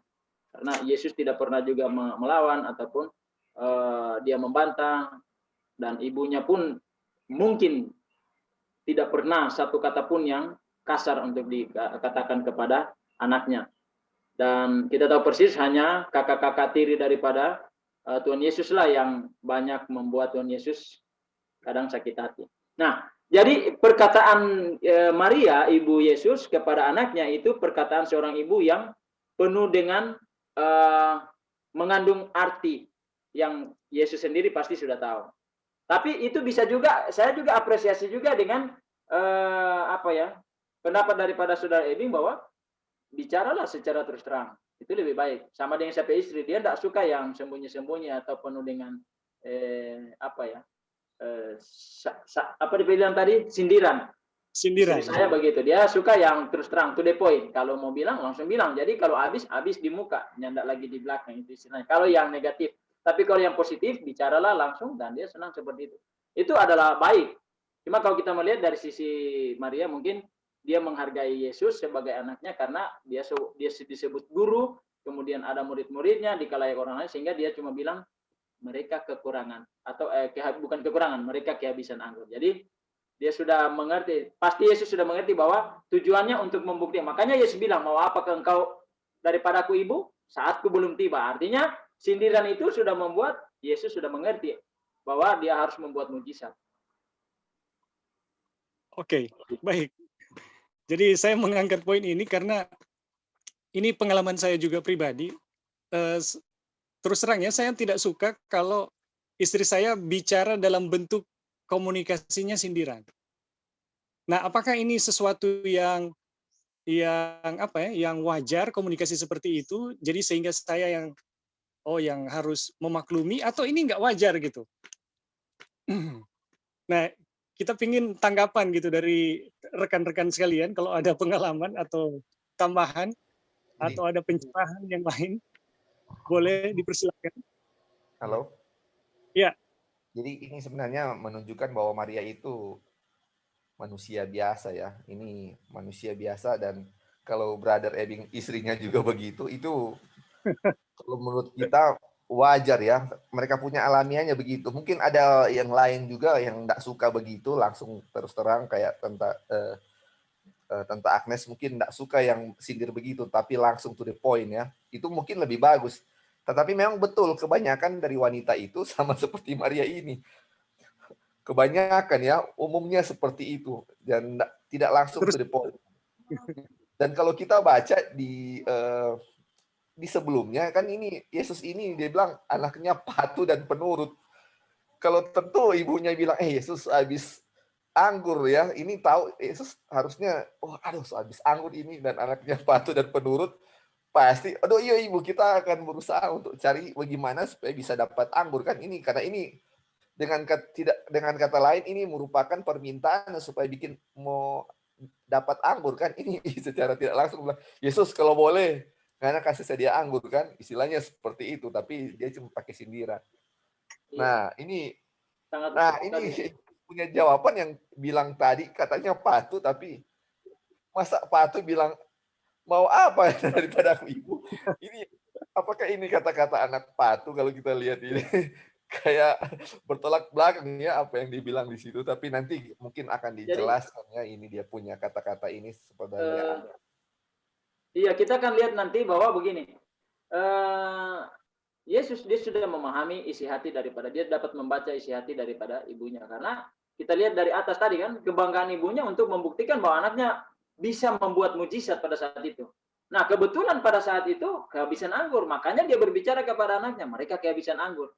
Karena Yesus tidak pernah juga melawan ataupun dia membantah, dan ibunya pun mungkin tidak pernah satu kata pun yang kasar untuk dikatakan kepada anaknya. Dan kita tahu persis hanya kakak-kakak tiri daripada Tuhan Yesus lah yang banyak membuat Tuhan Yesus kadang sakit hati. Nah, jadi perkataan Maria, ibu Yesus kepada anaknya itu perkataan seorang ibu yang penuh dengan mengandung arti yang Yesus sendiri pasti sudah tahu. Tapi itu bisa juga, saya juga apresiasi juga dengan pendapat daripada saudara Ebing bahwa bicaralah secara terus terang. Itu lebih baik. Sama dengan siapa istri, dia tidak suka yang sembunyi-sembunyi atau penuh dengan dibilang tadi, sindiran. Istri saya begitu, dia suka yang terus terang, to the point. Kalau mau bilang langsung bilang. Jadi kalau habis di muka, nyandak lagi di belakang, itu istilahnya. Kalau yang negatif, tapi kalau yang positif bicaralah langsung, dan dia senang seperti itu. Itu adalah baik. Cuma kalau kita melihat dari sisi Maria, mungkin dia menghargai Yesus sebagai anaknya karena dia disebut guru, kemudian ada murid-muridnya dikalayak orang lain, sehingga dia cuma bilang mereka kekurangan atau bukan kekurangan, mereka kehabisan anggur. Jadi dia sudah mengerti, pasti Yesus sudah mengerti bahwa tujuannya untuk membuktikan. Makanya Yesus bilang, mau apakah engkau daripadaku ibu? Saatku belum tiba. Artinya sindiran itu sudah membuat Yesus sudah mengerti bahwa dia harus membuat mujizat. Oke, baik. Jadi saya mengangkat poin ini karena ini pengalaman saya juga pribadi. Terus terang ya, saya tidak suka kalau istri saya bicara dalam bentuk komunikasinya sindiran. Nah, apakah ini sesuatu yang wajar komunikasi seperti itu? Jadi sehingga saya yang harus memaklumi, atau ini nggak wajar gitu? Nah, kita pingin tanggapan gitu dari rekan-rekan sekalian, kalau ada pengalaman atau tambahan atau ada pencerahan yang lain, boleh dipersilakan. Halo. Ya. Jadi ini sebenarnya menunjukkan bahwa Maria itu manusia biasa ya. Ini manusia biasa, dan kalau Brother Ebing istrinya juga begitu, itu kalau menurut kita wajar ya, mereka punya alamiahnya begitu. Mungkin ada yang lain juga yang nggak suka begitu, langsung terus terang kayak Tante Agnes mungkin nggak suka yang sindir begitu, tapi langsung to the point ya. Itu mungkin lebih bagus. Tetapi memang betul, kebanyakan dari wanita itu sama seperti Maria ini. Kebanyakan ya, umumnya seperti itu. Dan tidak langsung Terus to the point. Dan kalau kita baca di sebelumnya, kan ini Yesus ini dia bilang anaknya patuh dan penurut. Kalau tentu ibunya bilang, Yesus habis anggur ya, ini tahu Yesus harusnya, aduh habis anggur ini dan anaknya patuh dan penurut, pasti, aduh iya ibu kita akan berusaha untuk cari bagaimana supaya bisa dapat anggur kan ini, karena ini dengan kata lain ini merupakan permintaan supaya bikin mau dapat anggur kan ini secara tidak langsung bilang, Yesus kalau boleh karena kasih sedia anggur kan, istilahnya seperti itu, tapi dia cuma pakai sindiran. Nah ini punya jawaban yang bilang tadi katanya patuh, tapi masa patuh bilang mau apa daripada aku ibu? Ini apakah ini kata-kata anak patuh kalau kita lihat ini kayak bertolak belakang ya apa yang dibilang di situ, tapi nanti mungkin akan dijelaskan ya ini dia punya kata-kata ini sebenarnya. Iya, kita akan lihat nanti bahwa begini. Yesus dia sudah memahami isi hati daripada dia dapat membaca isi hati daripada ibunya, karena kita lihat dari atas tadi kan kebanggaan ibunya untuk membuktikan bahwa anaknya bisa membuat mujizat pada saat itu. Nah kebetulan pada saat itu kehabisan anggur, makanya dia berbicara kepada anaknya, mereka kehabisan anggur.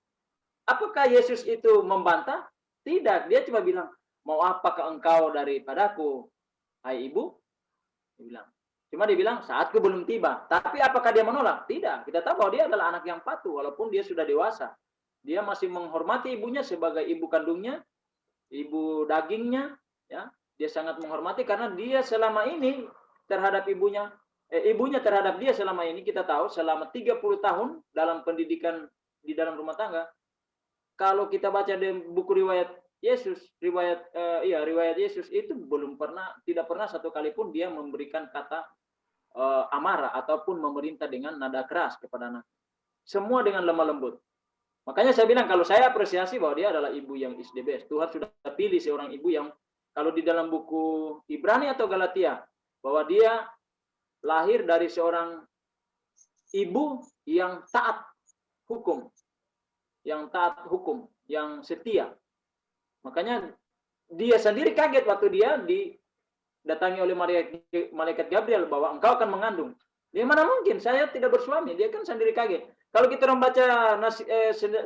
Apakah Yesus itu membantah? Tidak, dia cuma bilang, mau apakah engkau daripadaku, hai ibu? Dia bilang. Cuma dia bilang, saatku belum tiba. Tapi apakah dia menolak? Tidak. Kita tahu bahwa dia adalah anak yang patuh, walaupun dia sudah dewasa. Dia masih menghormati ibunya sebagai ibu kandungnya, ibu dagingnya. Ya, dia sangat menghormati karena dia selama ini terhadap ibunya terhadap dia selama ini, kita tahu selama 30 tahun dalam pendidikan di dalam rumah tangga. Kalau kita baca di buku riwayat Yesus, riwayat Yesus itu tidak pernah satu kali pun dia memberikan kata amarah ataupun memerintah dengan nada keras kepada anak. Semua dengan lemah lembut. Makanya saya bilang kalau saya apresiasi bahwa dia adalah ibu yang is the best. Tuhan sudah pilih seorang ibu yang kalau di dalam buku Ibrani atau Galatia bahwa dia lahir dari seorang ibu yang taat hukum, yang setia. Makanya dia sendiri kaget waktu dia didatangi oleh malaikat Gabriel bahwa engkau akan mengandung. Dia mana mungkin, saya tidak bersuami. Dia kan sendiri kaget. Kalau kita membaca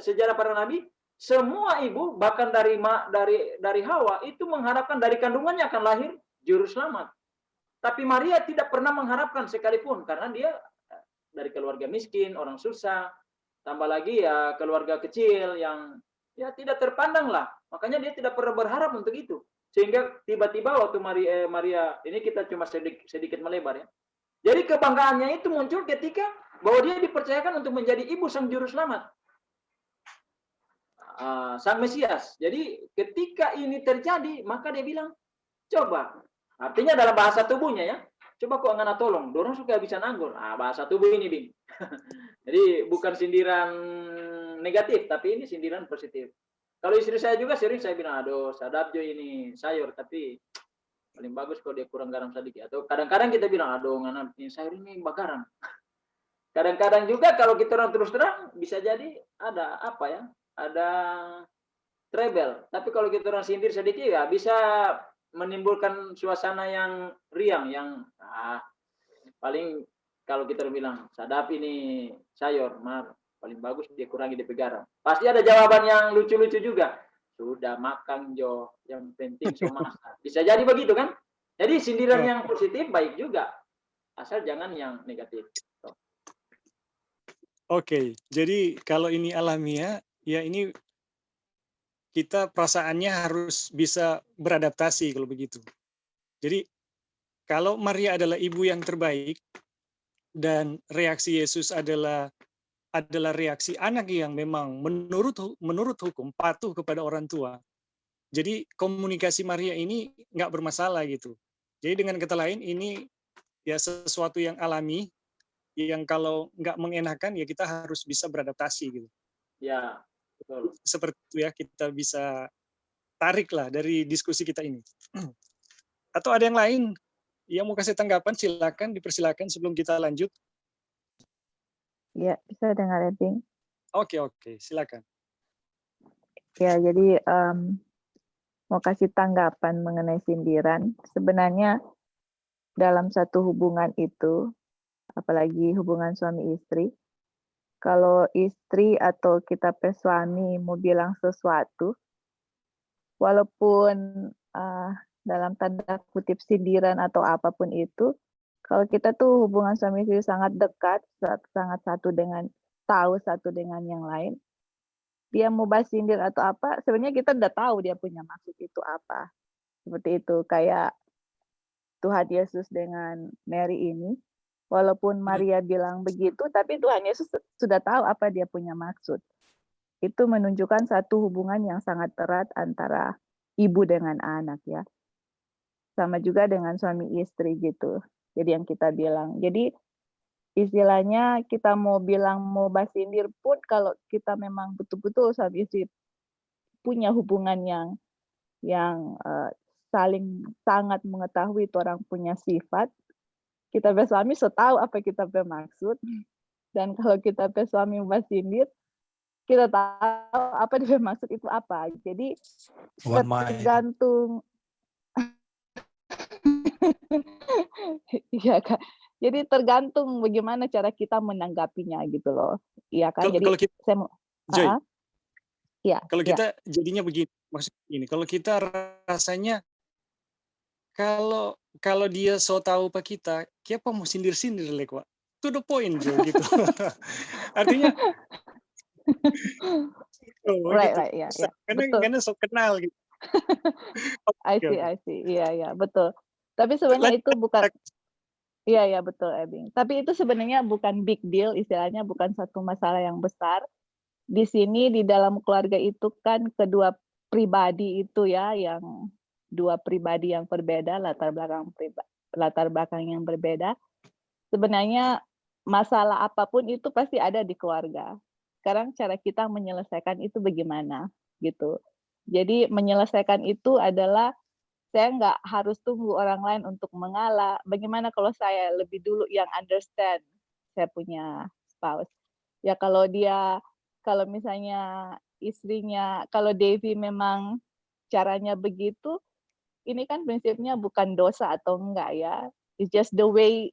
sejarah para nabi, semua ibu bahkan dari Hawa itu mengharapkan dari kandungannya akan lahir juru selamat. Tapi Maria tidak pernah mengharapkan sekalipun karena dia dari keluarga miskin, orang susah, tambah lagi ya keluarga kecil yang ya tidak terpandang lah. Makanya dia tidak pernah berharap untuk itu. Sehingga tiba-tiba waktu Maria ini kita cuma sedikit melebar ya. Jadi kebanggaannya itu muncul ketika bahwa dia dipercayakan untuk menjadi ibu sang juru selamat. Sang Mesias. Jadi ketika ini terjadi, maka dia bilang, coba. Artinya dalam bahasa tubuhnya ya. Coba kok ngana tolong, dorong suka habisan anggur. Bahasa tubuh ini, Bing. Jadi bukan sindiran negatif, tapi ini sindiran positif. Kalau istri saya juga sering saya bilang, aduh sadap jo ini sayur, tapi paling bagus kalau dia kurang garam sedikit. Atau kadang-kadang kita bilang, aduh ngana ini sayur ini bagaram. Kadang-kadang juga kalau kita orang terus terang, bisa jadi ada apa ya, ada treble. Tapi kalau kita orang sindir sedikit ya bisa menimbulkan suasana yang riang, yang paling kalau kita bilang sadap ini sayur, paling bagus dia kurangi DP garam. Pasti ada jawaban yang lucu-lucu juga. Sudah makan Jo, yang penting semua. Bisa jadi begitu kan? Jadi sindiran yang positif baik juga, asal jangan yang negatif. Oke, jadi kalau ini alamiah, ya ini kita perasaannya harus bisa beradaptasi kalau begitu. Jadi kalau Maria adalah ibu yang terbaik dan reaksi Yesus adalah reaksi anak yang memang menurut hukum patuh kepada orang tua. Jadi komunikasi Maria ini nggak bermasalah gitu. Jadi dengan kata lain ini ya sesuatu yang alami yang kalau nggak mengenakan ya kita harus bisa beradaptasi gitu. Ya, betul. Seperti itu ya, kita bisa tarik lah dari diskusi kita ini. Atau ada yang lain yang mau kasih tanggapan, silakan, dipersilakan sebelum kita lanjut. Ya, bisa dengar Ebing. Oke, silakan. Ya, jadi mau kasih tanggapan mengenai sindiran. Sebenarnya dalam satu hubungan itu, apalagi hubungan suami istri, kalau istri atau kita suami mau bilang sesuatu, walaupun dalam tanda kutip sindiran atau apapun itu, kalau kita tuh hubungan suami istri sangat dekat, sangat tahu satu dengan yang lain, dia mau bahas sindir atau apa, sebenarnya kita udah tahu dia punya maksud itu apa. Seperti itu, kayak Tuhan Yesus dengan Mary ini, walaupun Maria bilang begitu, tapi Tuhan Yesus sudah tahu apa dia punya maksud. Itu menunjukkan satu hubungan yang sangat erat antara ibu dengan anak ya. Sama juga dengan suami istri gitu. Jadi yang kita bilang. Jadi istilahnya kita mau bilang mau basindir pun kalau kita memang betul-betul suami istri punya hubungan yang saling sangat mengetahui itu orang punya sifat, kita suami tahu apa kita bermaksud, dan kalau kita suami basindir, kita tahu apa dia bermaksud itu apa. Jadi tergantung iya Kak. Jadi tergantung bagaimana cara kita menanggapinya gitu loh. Iya kan? Jadi Kalau kita, saya mau Joy, iya. kalau kita jadinya begini, maksudnya ini, kalau kita rasanya kalau dia so tahu apa kita mau sindir-sindir lek Wak. To the point Jo gitu. Artinya right, gitu. ya. Karena so kenal gitu. I see. Iya, betul. Tapi sebenarnya itu bukan Iya, betul, Ebing. Tapi itu sebenarnya bukan big deal, istilahnya bukan satu masalah yang besar. Di sini di dalam keluarga itu kan kedua pribadi itu ya, yang dua pribadi yang berbeda, latar belakang yang berbeda. Sebenarnya masalah apapun itu pasti ada di keluarga. Sekarang cara kita menyelesaikan itu bagaimana gitu. Jadi menyelesaikan itu adalah saya nggak harus tunggu orang lain untuk mengalah. Bagaimana kalau saya lebih dulu yang understand saya punya spouse. Ya kalau misalnya istrinya, kalau Devi memang caranya begitu, ini kan prinsipnya bukan dosa atau enggak ya. It's just the way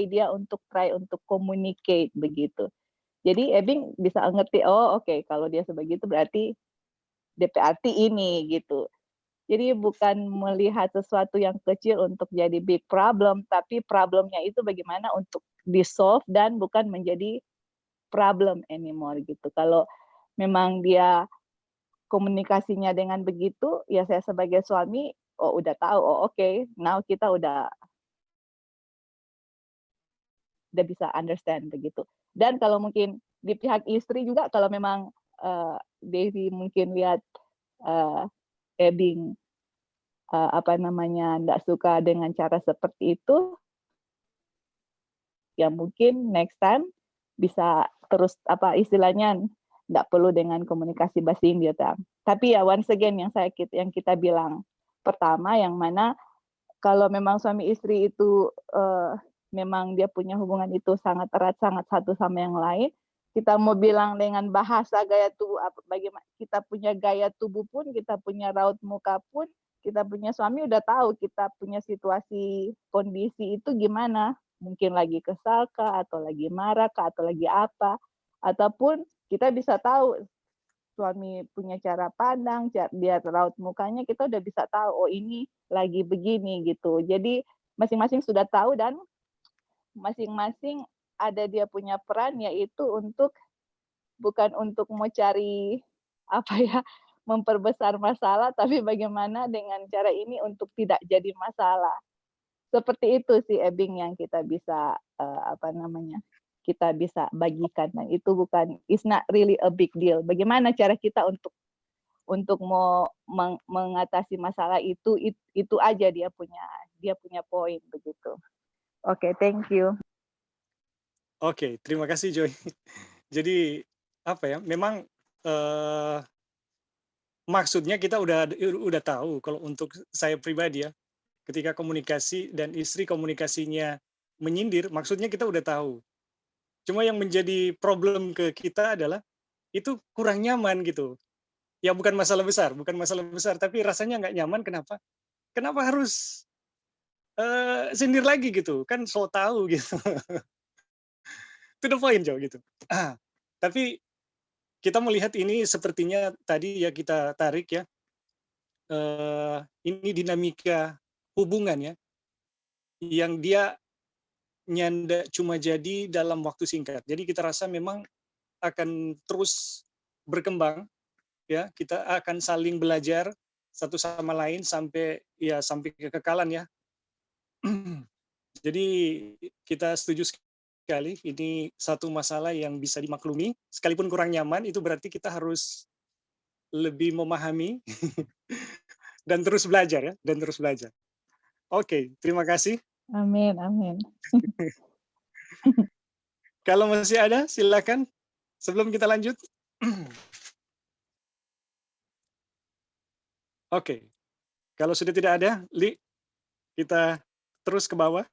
dia untuk try untuk communicate begitu. Jadi Ebing bisa ngerti, oke, kalau dia sebegitu berarti DPRT ini gitu. Jadi bukan melihat sesuatu yang kecil untuk jadi big problem, tapi problemnya itu bagaimana untuk di-solve dan bukan menjadi problem anymore gitu. Kalau memang dia komunikasinya dengan begitu, ya saya sebagai suami, udah tahu, oke, now kita udah bisa understand begitu. Dan kalau mungkin di pihak istri juga, kalau memang Devi mungkin lihat Ebing enggak suka dengan cara seperti itu, ya mungkin next time bisa terus istilahnya enggak perlu dengan komunikasi basindir. Tapi ya once again yang kita bilang pertama, yang mana kalau memang suami istri itu memang dia punya hubungan itu sangat erat, sangat satu sama yang lain, kita mau bilang dengan bahasa gaya tubuh, bagaimana kita punya gaya tubuh pun, kita punya raut muka pun, kita punya suami udah tahu kita punya situasi kondisi itu gimana, mungkin lagi kesal kah, atau lagi marah kah, atau lagi apa, ataupun kita bisa tahu suami punya cara pandang, dia raut mukanya, kita udah bisa tahu ini lagi begini gitu. Jadi masing-masing sudah tahu dan masing-masing ada dia punya peran, yaitu bukan untuk mau cari memperbesar masalah, tapi bagaimana dengan cara ini untuk tidak jadi masalah. Seperti itu sih Ebing yang kita bisa kita bisa bagikan, dan itu it's not really a big deal. Bagaimana cara kita untuk mau mengatasi masalah itu aja dia punya poin begitu. Oke, thank you. Oke, terima kasih Joy. Jadi apa ya, memang, maksudnya kita udah tahu kalau untuk saya pribadi ya, ketika komunikasi dan istri komunikasinya menyindir, maksudnya kita udah tahu. Cuma yang menjadi problem ke kita adalah, itu kurang nyaman gitu. Ya bukan masalah besar, tapi rasanya nggak nyaman kenapa? Kenapa harus, sindir lagi gitu, kan so tahu gitu. To the point Joy gitu. Tapi kita melihat ini sepertinya tadi ya kita tarik ya, ini dinamika hubungan ya, yang dia nyanda cuma jadi dalam waktu singkat. Jadi kita rasa memang akan terus berkembang ya, kita akan saling belajar satu sama lain sampai ya sampai kekekalan ya. Jadi kita setuju sekali ini satu masalah yang bisa dimaklumi, sekalipun kurang nyaman itu berarti kita harus lebih memahami dan terus belajar ya, dan terus belajar. Oke, terima kasih. Amin, amin. Kalau masih ada silakan sebelum kita lanjut. Oke, kalau sudah tidak ada, Li, kita terus ke bawah.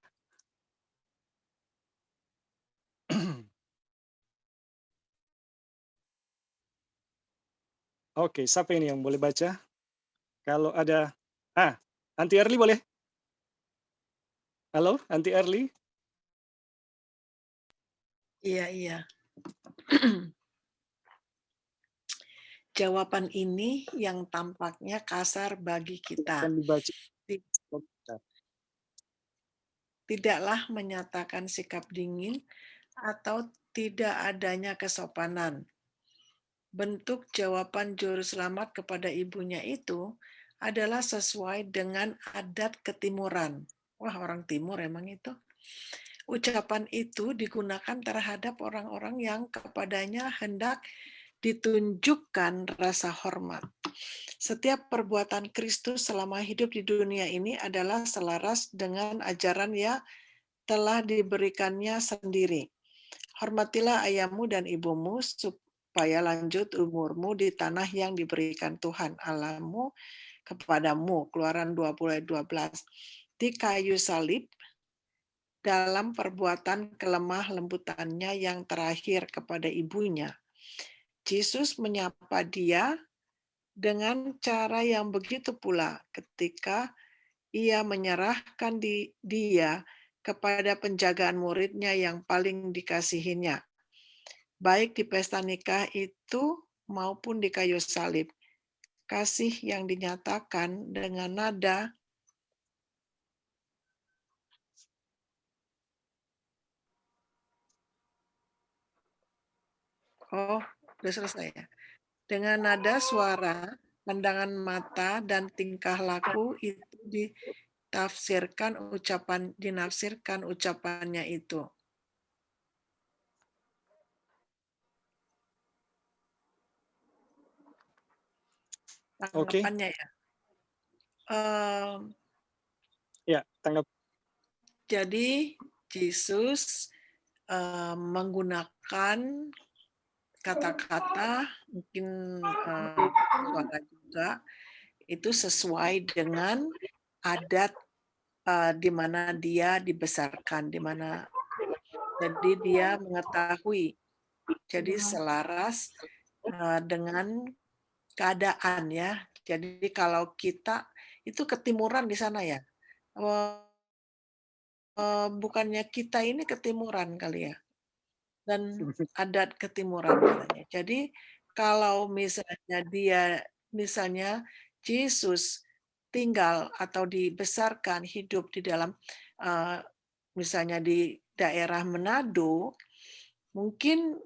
Oke, siapa ini yang boleh baca? Kalau ada, Anti Early boleh? Halo, Anti Early? Iya, iya. Jawaban ini yang tampaknya kasar bagi kita. Akan dibaca. Tidaklah menyatakan sikap dingin atau tidak adanya kesopanan. Bentuk jawaban juru selamat kepada ibunya itu adalah sesuai dengan adat ketimuran. Wah, orang timur emang itu. Ucapan itu digunakan terhadap orang-orang yang kepadanya hendak ditunjukkan rasa hormat. Setiap perbuatan Kristus selama hidup di dunia ini adalah selaras dengan ajaran yang telah diberikannya sendiri. Hormatilah ayahmu dan ibumu supaya lanjut umurmu di tanah yang diberikan Tuhan Allahmu kepadamu. Keluaran 20 ayat 12. Di kayu salib, dalam perbuatan kelemah lembutannya yang terakhir kepada ibunya, Yesus menyapa dia dengan cara yang begitu pula ketika ia menyerahkan dia kepada penjagaan muridnya yang paling dikasihinya, baik di pesta nikah itu maupun di kayu salib. Kasih yang dinyatakan dengan nada udah selesai ya. Dengan nada suara, pandangan mata, dan tingkah laku itu dinafsirkan ucapannya itu. Tanggapannya ya. Ya, tanggap. Jadi Yesus menggunakan kata-kata mungkin suara juga itu sesuai dengan adat di mana dia dibesarkan, di mana jadi dia mengetahui, jadi selaras dengan keadaan ya. Jadi kalau kita itu ketimuran di sana ya, bukannya kita ini ketimuran kali ya, dan adat ketimuran katanya. Jadi kalau misalnya Yesus tinggal atau dibesarkan hidup di dalam misalnya di daerah Manado, mungkin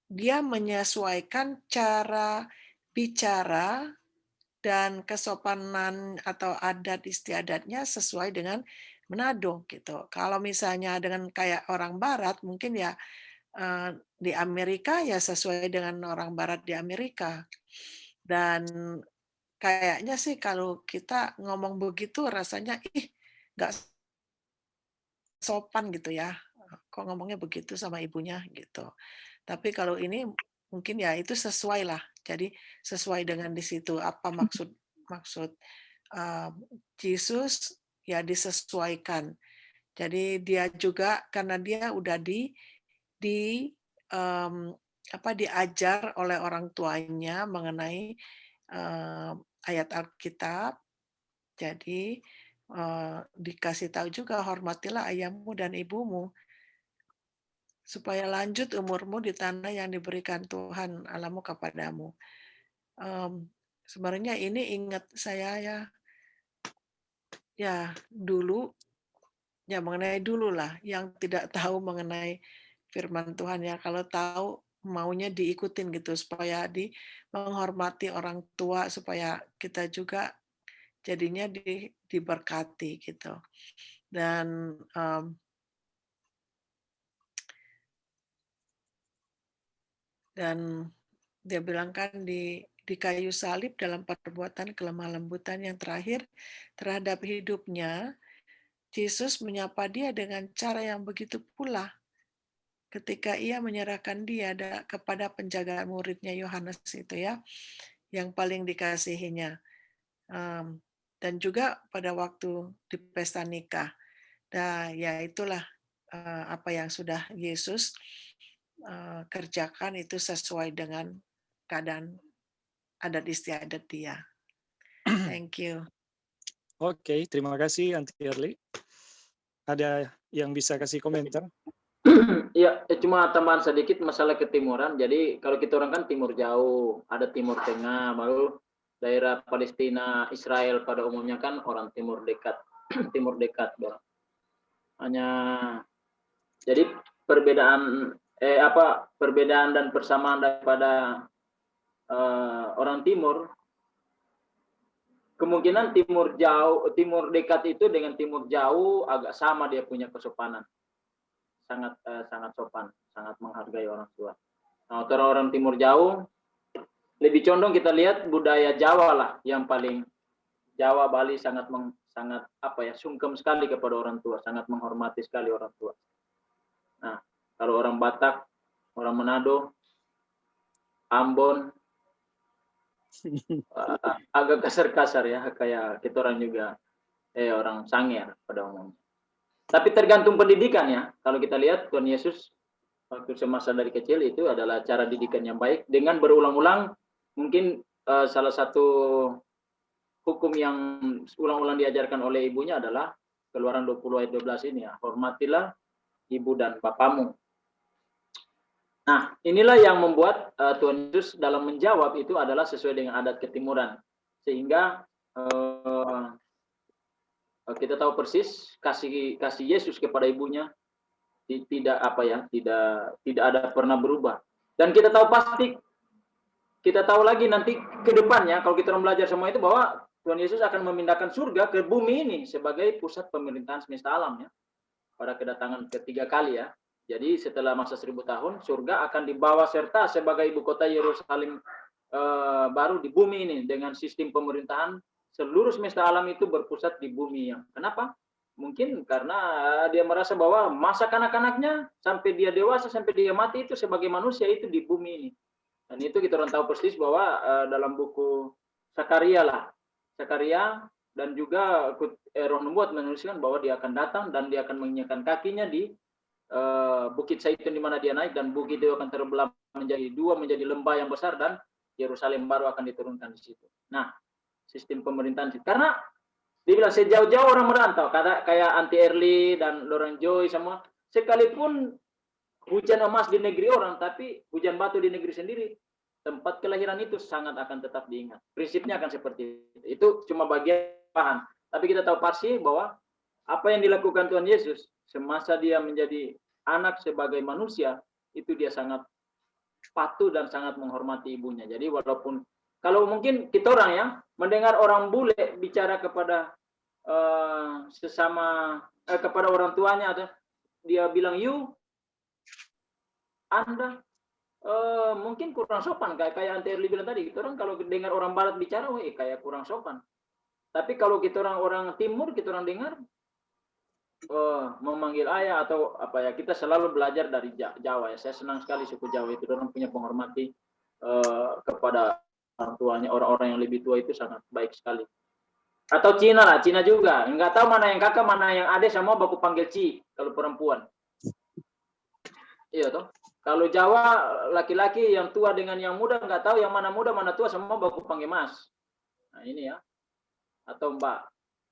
dia menyesuaikan cara bicara dan kesopanan atau adat istiadatnya sesuai dengan Manado gitu. Kalau misalnya dengan kayak orang Barat, mungkin ya di Amerika ya sesuai dengan orang Barat di Amerika. Dan kayaknya sih kalau kita ngomong begitu rasanya nggak sopan gitu ya. kok ngomongnya begitu sama ibunya gitu. Tapi kalau ini mungkin ya itu sesuai lah. Jadi sesuai dengan di situ apa maksud Yesus ya disesuaikan. Jadi dia juga karena dia udah di diajar oleh orang tuanya mengenai ayat Alkitab. Jadi dikasih tahu juga hormatilah ayahmu dan ibumu supaya lanjut umurmu di tanah yang diberikan Tuhan Allahmu kepadamu. Sebenarnya ini ingat saya ya dulu ya mengenai dulu lah yang tidak tahu mengenai firman Tuhan ya, kalau tahu maunya diikutin gitu supaya menghormati orang tua supaya kita juga jadinya diberkati gitu. Dan dia bilang kan di kayu salib dalam perbuatan kelemah lembutan yang terakhir terhadap hidupnya, Yesus menyapa dia dengan cara yang begitu pula ketika ia menyerahkan dia kepada penjaga muridnya Yohanes itu ya, yang paling dikasihinya. Dan juga pada waktu di pesta nikah. Nah, ya itulah apa yang sudah Yesus kerjakan itu sesuai dengan keadaan adat istiadat dia. Thank you. Oke, terima kasih Aunty Erli. Ada yang bisa kasih komentar? Ya, cuma tambahan sedikit masalah ketimuran. Jadi kalau kita orang kan timur jauh, ada timur tengah, baru daerah Palestina, Israel pada umumnya kan orang timur dekat, timur dekat. Hanya jadi perbedaan perbedaan dan persamaan daripada orang timur, kemungkinan timur dekat itu dengan timur jauh agak sama dia punya kesopanan. Sangat sopan, sangat menghargai orang tua. Nah, orang timur jauh lebih condong kita lihat budaya Jawa lah yang paling Jawa Bali sangat sungkem sekali kepada orang tua, sangat menghormati sekali orang tua. Nah, kalau orang Batak, orang Manado, Ambon agak kasar-kasar ya, kayak kita orang juga orang Sangir pada umumnya. Tapi tergantung pendidikan ya. Kalau kita lihat Tuhan Yesus waktu semasa dari kecil itu adalah cara didikan yang baik dengan berulang-ulang. Mungkin salah satu hukum yang ulang-ulang diajarkan oleh ibunya adalah Keluaran 20 ayat 12 ini ya. Hormatilah ibu dan bapamu. Nah, inilah yang membuat Tuhan Yesus dalam menjawab itu adalah sesuai dengan adat ketimuran. Sehingga kita tahu persis kasih Yesus kepada ibunya tidak ada pernah berubah. Dan kita tahu lagi nanti ke depannya kalau kita belajar semua itu bahwa Tuhan Yesus akan memindahkan surga ke bumi ini sebagai pusat pemerintahan semesta alam ya. Pada kedatangan ketiga kali ya. Jadi setelah masa 1000 tahun surga akan dibawa serta sebagai ibu kota Yerusalem baru di bumi ini dengan sistem pemerintahan. Seluruh semesta alam itu berpusat di bumi. Kenapa? Mungkin karena dia merasa bahwa masa kanak-kanaknya sampai dia dewasa, sampai dia mati itu sebagai manusia itu di bumi ini. Dan itu kita orang tahu persis bahwa dalam buku Sakaria dan juga Roh Nubuat menuliskan bahwa dia akan datang dan dia akan menginjakkan kakinya di Bukit Zaitun di mana dia naik, dan bukit itu akan terbelah menjadi dua, menjadi lembah yang besar, dan Yerusalem baru akan diturunkan di situ. Nah, sistem pemerintahan karena dibilang sejauh-jauh orang merantau kayak Aunty Erli dan Loren Joy semua, sekalipun hujan emas di negeri orang tapi hujan batu di negeri sendiri, tempat kelahiran itu sangat akan tetap diingat. Prinsipnya akan seperti itu cuma bagian paham, tapi kita tahu pasti bahwa apa yang dilakukan Tuhan Yesus semasa dia menjadi anak sebagai manusia itu dia sangat patuh dan sangat menghormati ibunya. Jadi walaupun kalau mungkin kita orang ya mendengar orang bule bicara kepada kepada orang tuanya, atau dia bilang you, Anda, mungkin kurang sopan kayak Aunty Erli bilang tadi. Kita orang kalau dengar orang barat bicara, kayak kurang sopan. Tapi kalau kita orang timur, kita orang dengar memanggil ayah atau apa ya, kita selalu belajar dari Jawa ya. Saya senang sekali suku Jawa itu, orang punya penghormati kepada orang tuanya, orang-orang yang lebih tua itu sangat baik sekali. Atau Cina lah, Cina juga. Enggak tahu mana yang kakak, mana yang adik, semua baku panggil Ci kalau perempuan. Iya toh. Kalau Jawa laki-laki yang tua dengan yang muda enggak tahu yang mana muda mana tua, semua baku panggil Mas. Nah ini ya. Atau Mbak.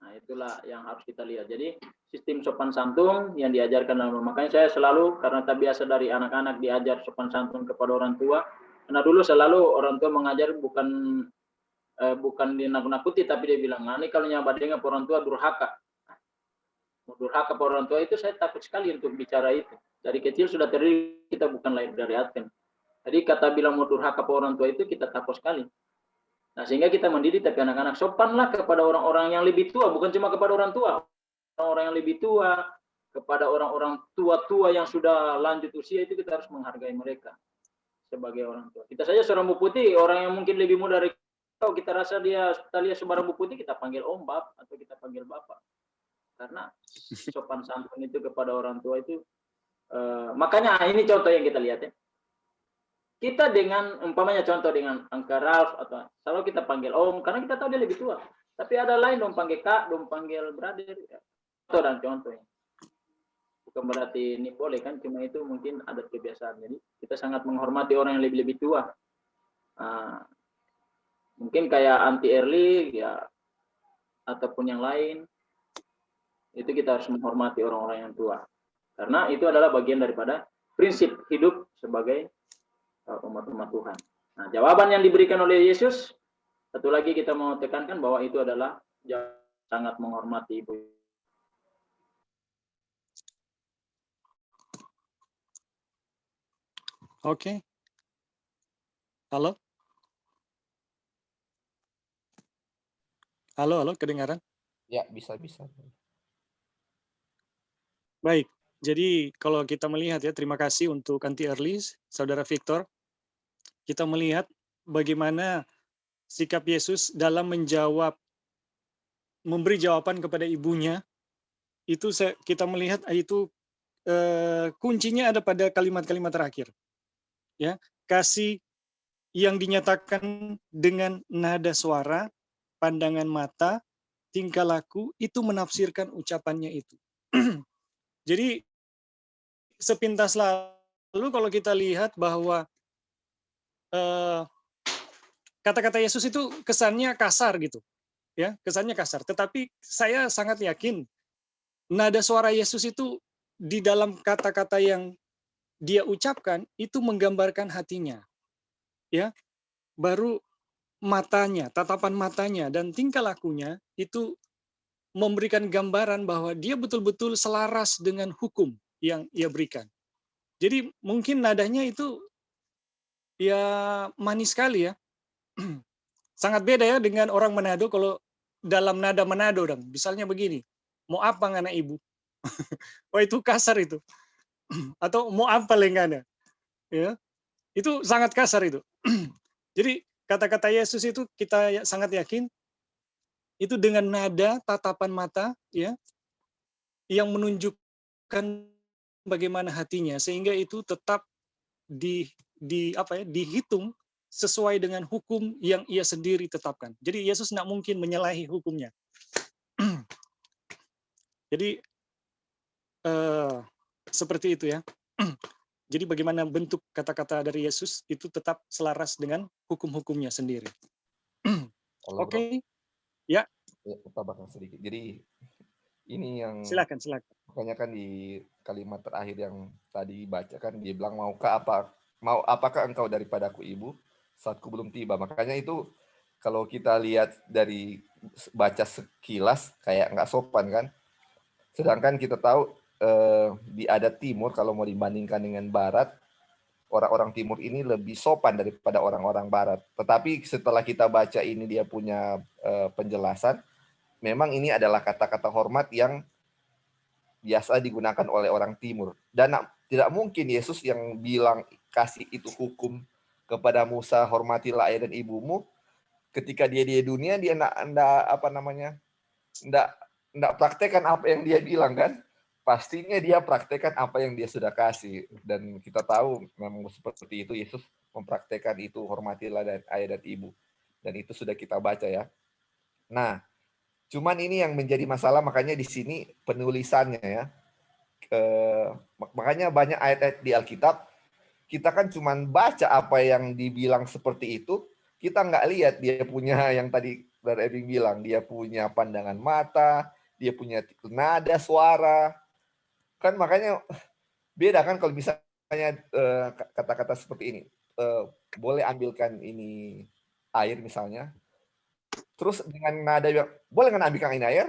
Nah itulah yang harus kita lihat. Jadi sistem sopan santun yang diajarkan dalam, makanya saya selalu, karena tak biasa dari anak-anak diajar sopan santun kepada orang tua. Karena dulu selalu orang tua mengajar bukan dinakut-nakuti, tapi dia bilang, nah ini kalau nyawa dengan orang tua durhaka. Durhaka pada orang tua itu saya takut sekali untuk bicara itu. Dari kecil sudah terdidik kita bukan lain dari Advent. Jadi kata bilang mau durhaka pada orang tua itu kita takut sekali. Nah sehingga kita mendidik tapi anak-anak sopanlah kepada orang-orang yang lebih tua, bukan cuma kepada orang tua. Orang-orang yang lebih tua, kepada orang-orang tua-tua yang sudah lanjut usia itu kita harus menghargai mereka sebagai orang tua. Kita saja seorang Bu Putih, orang yang mungkin lebih muda dari kita, kita rasa dia lihat sebarang Bu Putih, kita panggil Om, Bap, atau kita panggil Bapak. Karena sopan santun itu kepada orang tua itu, makanya ini contoh yang kita lihat ya. Kita dengan umpamanya contoh dengan Angka Ralph atau selalu kita panggil Om karena kita tahu dia lebih tua. Tapi ada lain dong panggil Kak, dong panggil brother. Contoh dan contohnya. Bukan berarti ini boleh kan, cuma itu mungkin ada kebiasaan. Jadi kita sangat menghormati orang yang lebih tua. Mungkin kayak Auntie Early ya, ataupun yang lain. Itu kita harus menghormati orang-orang yang tua. Karena itu adalah bagian daripada prinsip hidup sebagai umat-umat Tuhan. Nah, jawaban yang diberikan oleh Yesus, satu lagi kita mau tekankan bahwa itu adalah sangat menghormati ibu. Oke. Halo? Halo, kedengaran? Ya, bisa. Baik, jadi kalau kita melihat ya, terima kasih untuk Auntie Early, Saudara Victor. Kita melihat bagaimana sikap Yesus dalam memberi jawaban kepada ibunya. Itu kita melihat itu kuncinya ada pada kalimat-kalimat terakhir. Ya, kasih yang dinyatakan dengan nada suara, pandangan mata, tingkah laku, itu menafsirkan ucapannya itu. Jadi sepintas lalu kalau kita lihat bahwa kata-kata Yesus itu kesannya kasar gitu, ya, kesannya kasar. Tetapi saya sangat yakin nada suara Yesus itu di dalam kata-kata yang dia ucapkan itu menggambarkan hatinya, ya. Baru matanya, tatapan matanya dan tingkah lakunya itu memberikan gambaran bahwa dia betul-betul selaras dengan hukum yang ia berikan. Jadi mungkin nadanya itu ya manis sekali ya. Sangat beda ya dengan orang Manado kalau dalam nada Manado dong. Misalnya begini, mau apa ngana ibu? Wah itu kasar itu. Atau mau apa lengana? Ya, itu sangat kasar itu. Jadi kata-kata Yesus itu kita sangat yakin itu dengan nada tatapan mata ya yang menunjukkan bagaimana hatinya sehingga itu tetap dihitung sesuai dengan hukum yang ia sendiri tetapkan. Jadi Yesus tidak mungkin menyalahi hukumnya. Jadi seperti itu ya. Jadi bagaimana bentuk kata-kata dari Yesus itu tetap selaras dengan hukum-hukumnya sendiri. Oke. Ya. Tambahkan sedikit. Jadi ini yang silakan. Makanya kan di kalimat terakhir yang tadi bacakan dia bilang apakah engkau daripadaku ibu saatku belum tiba. Makanya itu kalau kita lihat dari baca sekilas kayak nggak sopan kan. Sedangkan kita tahu di adat timur kalau mau dibandingkan dengan barat, orang-orang timur ini lebih sopan daripada orang-orang barat. Tetapi setelah kita baca ini dia punya penjelasan, memang ini adalah kata-kata hormat yang biasa digunakan oleh orang timur. Dan tidak mungkin Yesus yang bilang kasih itu hukum kepada Musa, hormatilah ayah dan ibumu, ketika dia di dunia dia enggak praktekkan apa yang dia bilang kan. pastinya dia praktekkan apa yang dia sudah kasih. Dan kita tahu memang seperti itu, Yesus mempraktekkan itu, hormatilah dan ayah dan ibu. Dan itu sudah kita baca ya. Nah, cuman ini yang menjadi masalah, makanya di sini penulisannya ya. Makanya banyak ayat-ayat di Alkitab, kita kan cuman baca apa yang dibilang seperti itu, kita nggak lihat dia punya yang tadi Brother Ebing bilang, dia punya pandangan mata, dia punya nada suara. Kan makanya beda kan kalau misalnya kata-kata seperti ini. Boleh ambilkan ini air misalnya, terus dengan nada yang boleh kan ambilkan ini air,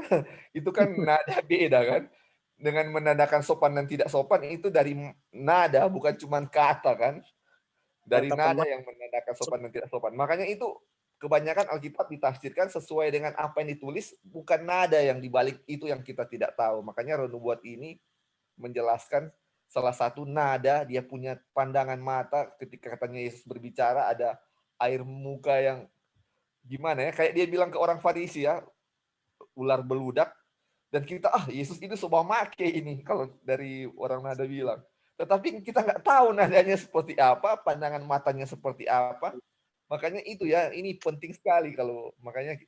itu kan nada beda kan. Dengan menandakan sopan dan tidak sopan itu dari nada, bukan cuma kata kan. Dari nada yang menandakan sopan dan tidak sopan. Makanya itu kebanyakan Alkitab ditafsirkan sesuai dengan apa yang ditulis, bukan nada yang dibalik itu yang kita tidak tahu. Makanya Renubuat ini menjelaskan salah satu nada, dia punya pandangan mata ketika katanya Yesus berbicara, ada air muka yang gimana ya, kayak dia bilang ke orang Farisi ya, ular beludak, dan kita Yesus itu coba make ini kalau dari orang nada bilang. Tetapi kita nggak tahu nadanya seperti apa, pandangan matanya seperti apa. Makanya itu ya, ini penting sekali kalau makanya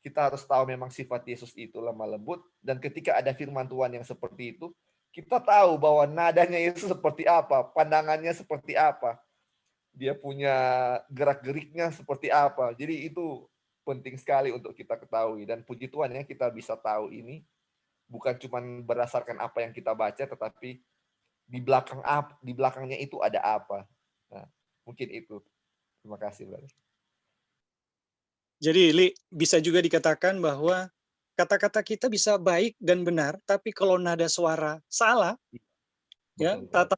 kita harus tahu memang sifat Yesus itu lemah lembut, dan ketika ada firman Tuhan yang seperti itu, kita tahu bahwa nadanya Yesus seperti apa, pandangannya seperti apa, dia punya gerak-geriknya seperti apa. Jadi itu penting sekali untuk kita ketahui, dan puji Tuhan ya kita bisa tahu ini bukan cuma berdasarkan apa yang kita baca, tetapi di belakangnya itu ada apa. Nah, mungkin itu. Terima kasih, Brother. Jadi Li, bisa juga dikatakan bahwa kata-kata kita bisa baik dan benar, tapi kalau nada suara salah, ya, tata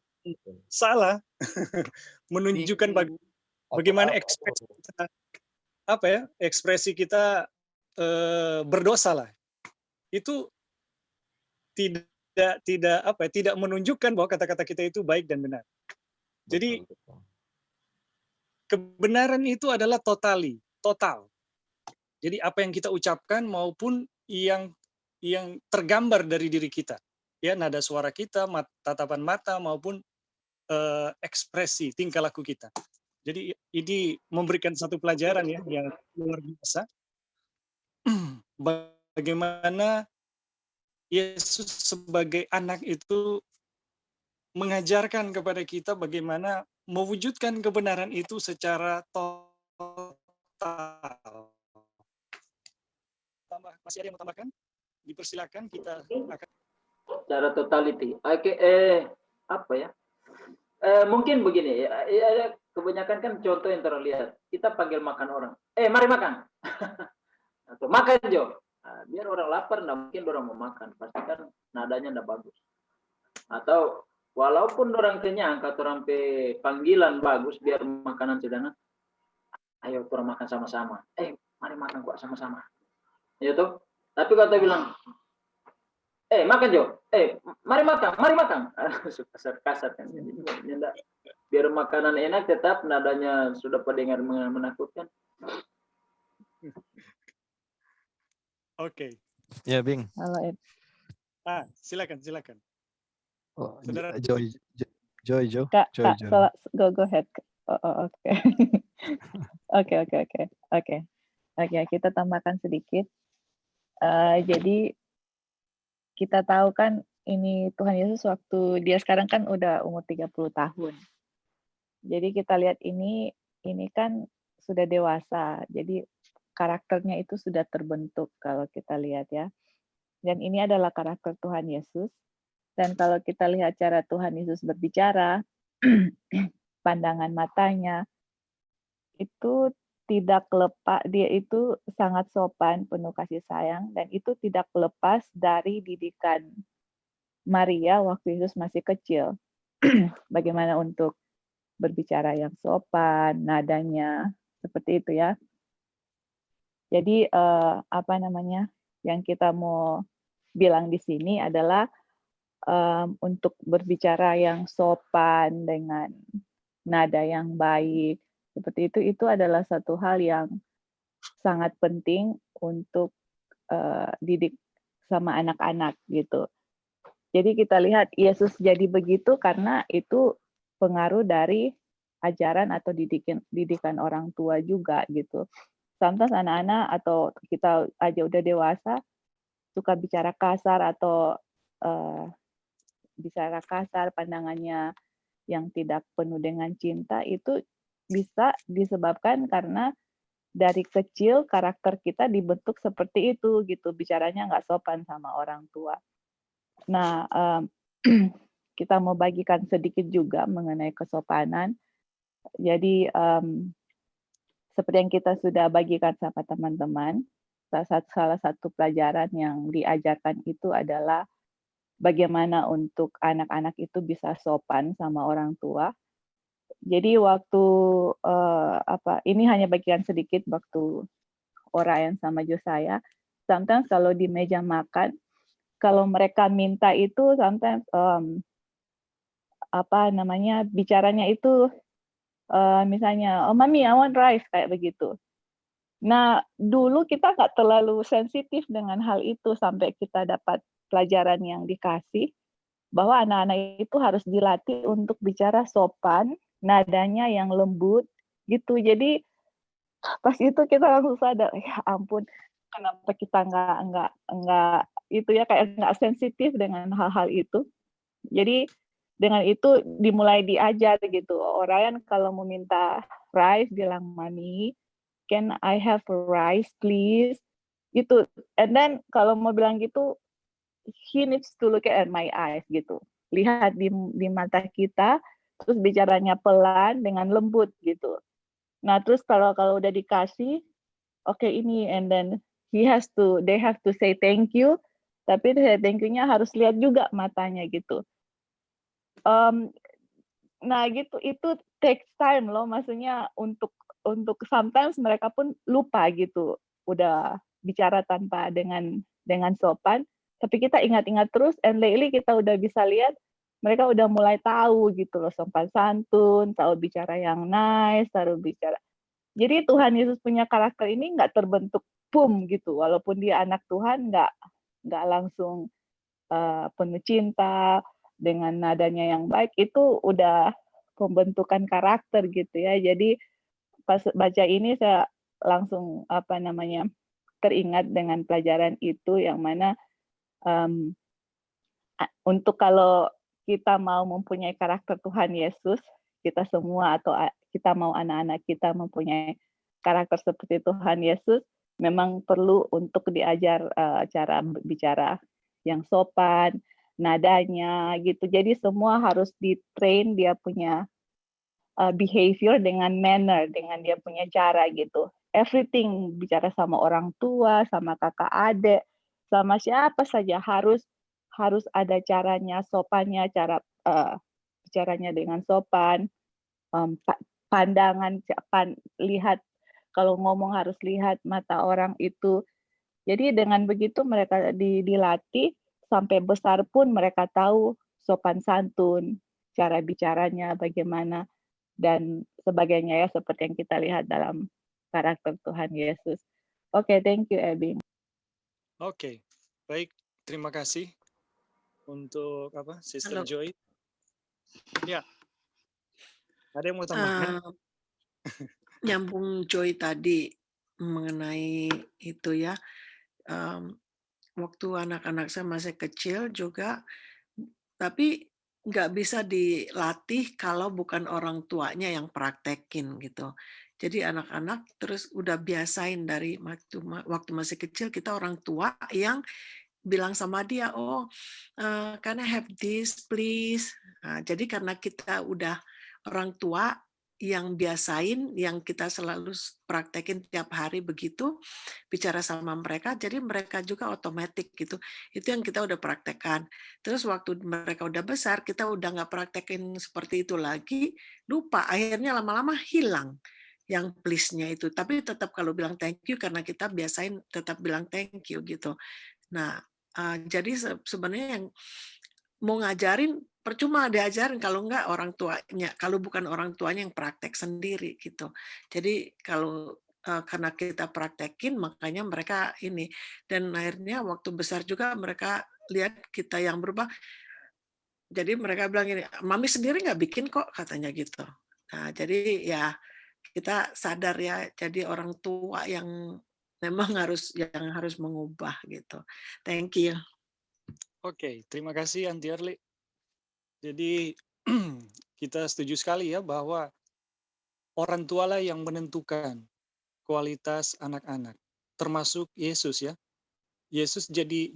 salah, menunjukkan bagaimana ekspresi kita, ekspresi kita berdosa lah. Itu tidak menunjukkan bahwa kata-kata kita itu baik dan benar. Jadi kebenaran itu adalah total. Jadi apa yang kita ucapkan maupun yang tergambar dari diri kita, ya, nada suara kita, tatapan mata maupun ekspresi tingkah laku kita. Jadi ini memberikan satu pelajaran ya yang luar biasa. Bagaimana Yesus sebagai anak itu mengajarkan kepada kita bagaimana mewujudkan kebenaran itu secara total. Masih ada yang mau tambahkan? Dipersilakan, kita akan secara totality. Oke, apa ya? Mungkin begini ya, kebanyakan kan contoh yang terlihat. Kita panggil makan orang. Mari makan. Atau makan Jo. Nah, biar orang lapar, nah mungkin orang mau makan. Pasti kan nadanya nggak bagus. Atau walaupun orang kenyang, kata orang panggilan bagus, biar makanan sedang. Ayo orang makan sama-sama. Mari makan kok sama-sama. Ya tuh. Tapi kata bilang, makan Jo. Mari makan. Kasar kan. Biar makanan enak, tetap nadanya sudah terdengar menakutkan. Oke. Ya, Bing. Halo, Ed. Silakan. Oh, Saudara Joy. Kak, Joy. go ahead. Oke. Oke, kita tambahkan sedikit. Jadi kita tahu kan ini Tuhan Yesus waktu dia sekarang kan udah umur 30 tahun. Jadi kita lihat ini kan sudah dewasa. Jadi karakternya itu sudah terbentuk kalau kita lihat ya. Dan ini adalah karakter Tuhan Yesus. Dan kalau kita lihat cara Tuhan Yesus berbicara, pandangan matanya itu tidak lepas, dia itu sangat sopan, penuh kasih sayang, dan itu tidak lepas dari didikan Maria waktu Yesus masih kecil. Bagaimana untuk berbicara yang sopan, nadanya seperti itu ya. Jadi yang kita mau bilang di sini adalah untuk berbicara yang sopan dengan nada yang baik seperti itu adalah satu hal yang sangat penting untuk didik sama anak-anak gitu. Jadi kita lihat Yesus jadi begitu karena itu pengaruh dari ajaran atau didikan orang tua juga gitu. Sometimes anak-anak atau kita aja udah dewasa suka bicara kasar atau bicara kasar, pandangannya yang tidak penuh dengan cinta itu bisa disebabkan karena dari kecil karakter kita dibentuk seperti itu gitu, bicaranya nggak sopan sama orang tua. Nah, kita mau bagikan sedikit juga mengenai kesopanan. Jadi seperti yang kita sudah bagikan sama teman-teman, salah satu pelajaran yang diajarkan itu adalah bagaimana untuk anak-anak itu bisa sopan sama orang tua. Jadi waktu ini hanya bagian sedikit waktu Orion sama Josiah. Sometimes kalau di meja makan, kalau mereka minta itu sometimes bicaranya itu misalnya, oh mami I want rice kayak begitu. Nah dulu kita nggak terlalu sensitif dengan hal itu sampai kita dapat pelajaran yang dikasih bahwa anak-anak itu harus dilatih untuk bicara sopan, nadanya yang lembut gitu. Jadi pas itu kita langsung sadar, ya ampun, kenapa kita nggak itu ya kayak nggak sensitif dengan hal-hal itu. Jadi dengan itu dimulai diajar gitu. Orion kalau mau minta rice bilang mami, can I have rice please? Gitu. And then kalau mau bilang gitu, he needs to look at my eyes gitu. Lihat di mata kita, terus bicaranya pelan dengan lembut gitu. Nah, terus kalau udah dikasih, oke ini, and then they have to say thank you, tapi thank you-nya harus lihat juga matanya gitu. Nah gitu, itu takes time loh, maksudnya untuk sometimes mereka pun lupa gitu, udah bicara tanpa dengan sopan, tapi kita ingat-ingat terus, and lately kita udah bisa lihat mereka udah mulai tahu gitu loh, sopan santun, tahu bicara yang nice, tahu bicara. Jadi Tuhan Yesus punya karakter ini nggak terbentuk boom gitu, walaupun dia anak Tuhan nggak langsung penuh cinta dengan nadanya yang baik, itu udah pembentukan karakter gitu ya. Jadi pas baca ini saya langsung teringat dengan pelajaran itu yang mana untuk kalau kita mau mempunyai karakter Tuhan Yesus, kita semua atau kita mau anak-anak kita mempunyai karakter seperti Tuhan Yesus, memang perlu untuk diajar cara bicara yang sopan, nadanya gitu. Jadi semua harus di-train dia punya behavior dengan manner, dengan dia punya cara gitu. Everything, bicara sama orang tua, sama kakak adik, sama siapa saja harus ada caranya, sopannya, cara bicaranya dengan sopan, pandangan, lihat, kalau ngomong harus lihat mata orang itu. Jadi dengan begitu mereka dilatih, sampai besar pun mereka tahu sopan santun, cara bicaranya bagaimana, dan sebagainya ya, seperti yang kita lihat dalam karakter Tuhan Yesus. Oke, thank you, Ebing. Oke, baik. Terima kasih untuk Sister Halo. Joy. Ya, ada yang mau tambahkan? Nyambung Joy tadi mengenai itu ya, waktu anak-anak saya masih kecil juga, tapi nggak bisa dilatih kalau bukan orang tuanya yang praktekin gitu. Jadi anak-anak terus udah biasain dari waktu masih kecil, kita orang tua yang bilang sama dia, oh can I have this please. Nah, jadi karena kita udah orang tua yang biasain, yang kita selalu praktekin tiap hari begitu, bicara sama mereka, jadi mereka juga otomatis gitu. Itu yang kita udah praktekkan. Terus waktu mereka udah besar, kita udah nggak praktekin seperti itu lagi, lupa, akhirnya lama-lama hilang yang please-nya itu. Tapi tetap kalau bilang thank you, karena kita biasain tetap bilang thank you gitu. Nah, jadi sebenarnya yang mau ngajarin percuma diajarin kalau enggak orang tuanya, kalau bukan orang tuanya yang praktek sendiri gitu. Jadi kalau karena kita praktekin, makanya mereka ini, dan akhirnya waktu besar juga mereka lihat kita yang berubah. Jadi mereka bilang gini, "Mami sendiri nggak bikin kok," katanya gitu. Nah, jadi ya kita sadar ya, jadi orang tua yang memang harus mengubah gitu. Thank you. Oke, terima kasih Anti Erli. Jadi kita setuju sekali ya bahwa orang tualah yang menentukan kualitas anak-anak, termasuk Yesus ya. Yesus jadi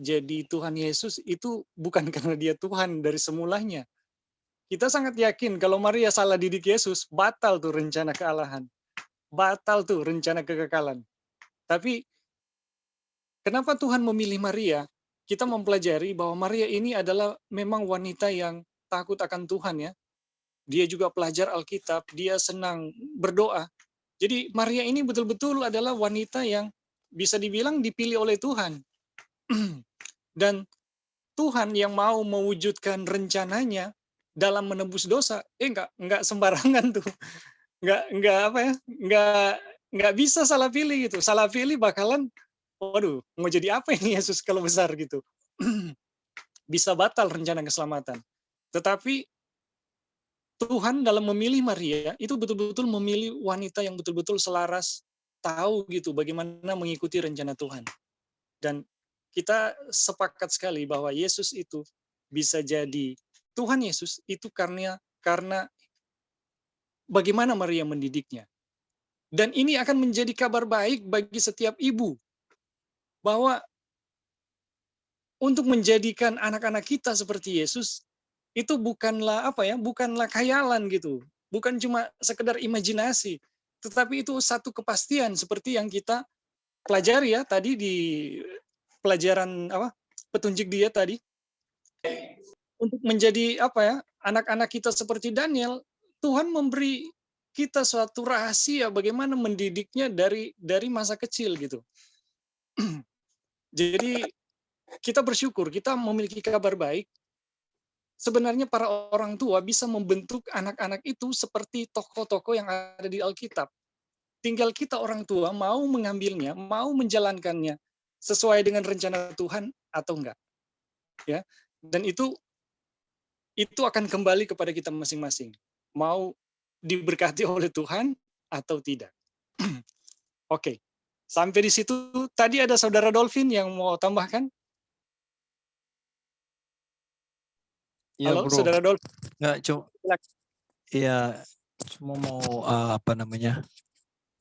Tuhan Yesus itu bukan karena dia Tuhan dari semulanya. Kita sangat yakin kalau Maria salah didik Yesus, batal tuh rencana kealahan. Batal tuh rencana kekekalan. Tapi kenapa Tuhan memilih Maria? Kita mempelajari bahwa Maria ini adalah memang wanita yang takut akan Tuhan ya. Dia juga pelajar Alkitab, dia senang berdoa. Jadi Maria ini betul-betul adalah wanita yang bisa dibilang dipilih oleh Tuhan. Dan Tuhan yang mau mewujudkan rencananya dalam menebus dosa, enggak sembarangan tuh. Enggak apa ya? Enggak bisa salah pilih gitu. Salah pilih bakalan waduh, mau jadi apa ini Yesus kalau besar gitu. Bisa batal rencana keselamatan. Tetapi Tuhan dalam memilih Maria itu betul-betul memilih wanita yang betul-betul selaras, tahu gitu bagaimana mengikuti rencana Tuhan. Dan kita sepakat sekali bahwa Yesus itu bisa jadi Tuhan Yesus itu karena bagaimana Maria mendidiknya. Dan ini akan menjadi kabar baik bagi setiap ibu bahwa untuk menjadikan anak-anak kita seperti Yesus itu bukanlah bukanlah khayalan gitu. Bukan cuma sekedar imajinasi, tetapi itu satu kepastian seperti yang kita pelajari ya tadi di pelajaran petunjuk dia tadi. Untuk menjadi anak-anak kita seperti Daniel, Tuhan memberi kita suatu rahasia bagaimana mendidiknya dari masa kecil gitu. Jadi kita bersyukur kita memiliki kabar baik. Sebenarnya para orang tua bisa membentuk anak-anak itu seperti tokoh-tokoh yang ada di Alkitab. Tinggal kita orang tua mau mengambilnya, mau menjalankannya sesuai dengan rencana Tuhan atau enggak. Ya. Dan itu akan kembali kepada kita masing-masing. Mau diberkati oleh Tuhan atau tidak. Oke. Sampai di situ tadi ada Saudara Dolphin yang mau tambahkan? Ya, Halo, bro. Saudara Dolphin. Nggak, cuma mau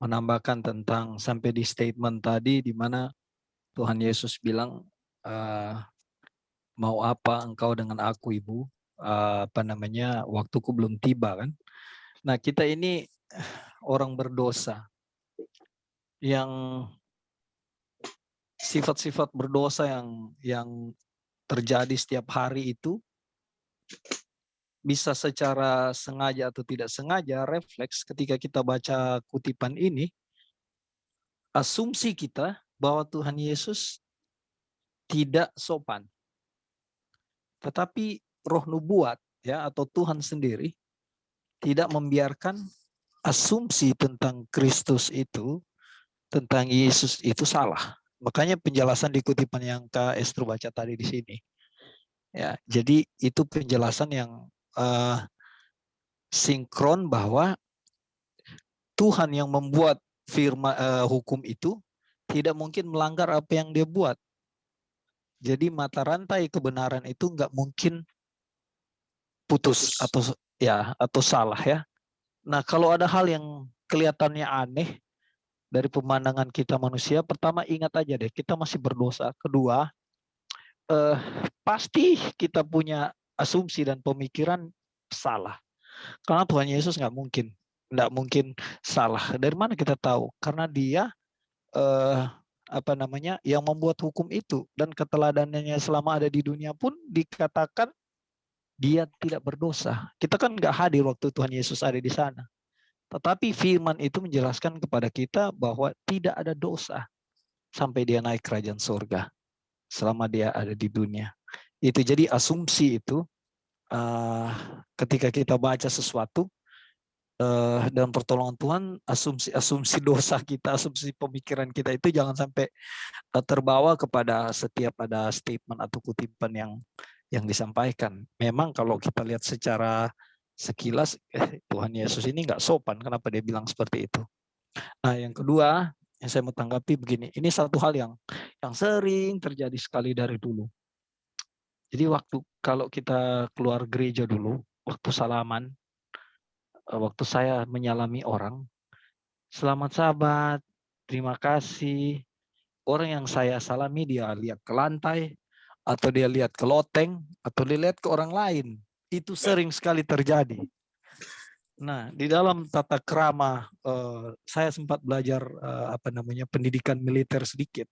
menambahkan tentang sampai di statement tadi di mana Tuhan Yesus bilang mau apa engkau dengan aku ibu, waktuku belum tiba kan. Nah, kita ini orang berdosa yang sifat-sifat berdosa yang terjadi setiap hari itu bisa secara sengaja atau tidak sengaja refleks ketika kita baca kutipan ini. Asumsi kita bahwa Tuhan Yesus tidak sopan. Tetapi roh nubuat ya atau Tuhan sendiri tidak membiarkan asumsi tentang Kristus itu, tentang Yesus itu salah. Makanya penjelasan di kutipan yang Kak Estru baca tadi di sini. Ya, jadi itu penjelasan yang sinkron bahwa Tuhan yang membuat firman hukum itu tidak mungkin melanggar apa yang dia buat. Jadi mata rantai kebenaran itu nggak mungkin putus atau salah ya. Nah, kalau ada hal yang kelihatannya aneh dari pemandangan kita manusia, pertama ingat aja deh, kita masih berdosa. Kedua, pasti kita punya asumsi dan pemikiran salah. Karena Tuhan Yesus nggak mungkin salah. Dari mana kita tahu? Karena dia yang membuat hukum itu, dan keteladanannya selama ada di dunia pun dikatakan dia tidak berdosa. Kita kan nggak hadir waktu Tuhan Yesus ada di sana. Tetapi firman itu menjelaskan kepada kita bahwa tidak ada dosa sampai dia naik kerajaan surga selama dia ada di dunia. Itu jadi asumsi itu ketika kita baca sesuatu dalam pertolongan Tuhan, asumsi dosa kita, asumsi pemikiran kita itu jangan sampai terbawa kepada setiap ada statement atau kutipan yang disampaikan. Memang kalau kita lihat secara sekilas, Tuhan Yesus ini nggak sopan, kenapa dia bilang seperti itu. Nah, yang kedua yang saya mau tanggapi begini, ini satu hal yang sering terjadi sekali dari dulu. Jadi waktu kalau kita keluar gereja dulu, waktu salaman, waktu saya menyalami orang, selamat sahabat, terima kasih. Orang yang saya salami dia lihat ke lantai, atau dia lihat ke loteng, atau dia lihat ke orang lain. Itu sering sekali terjadi. Nah, di dalam tata krama, saya sempat belajar pendidikan militer sedikit.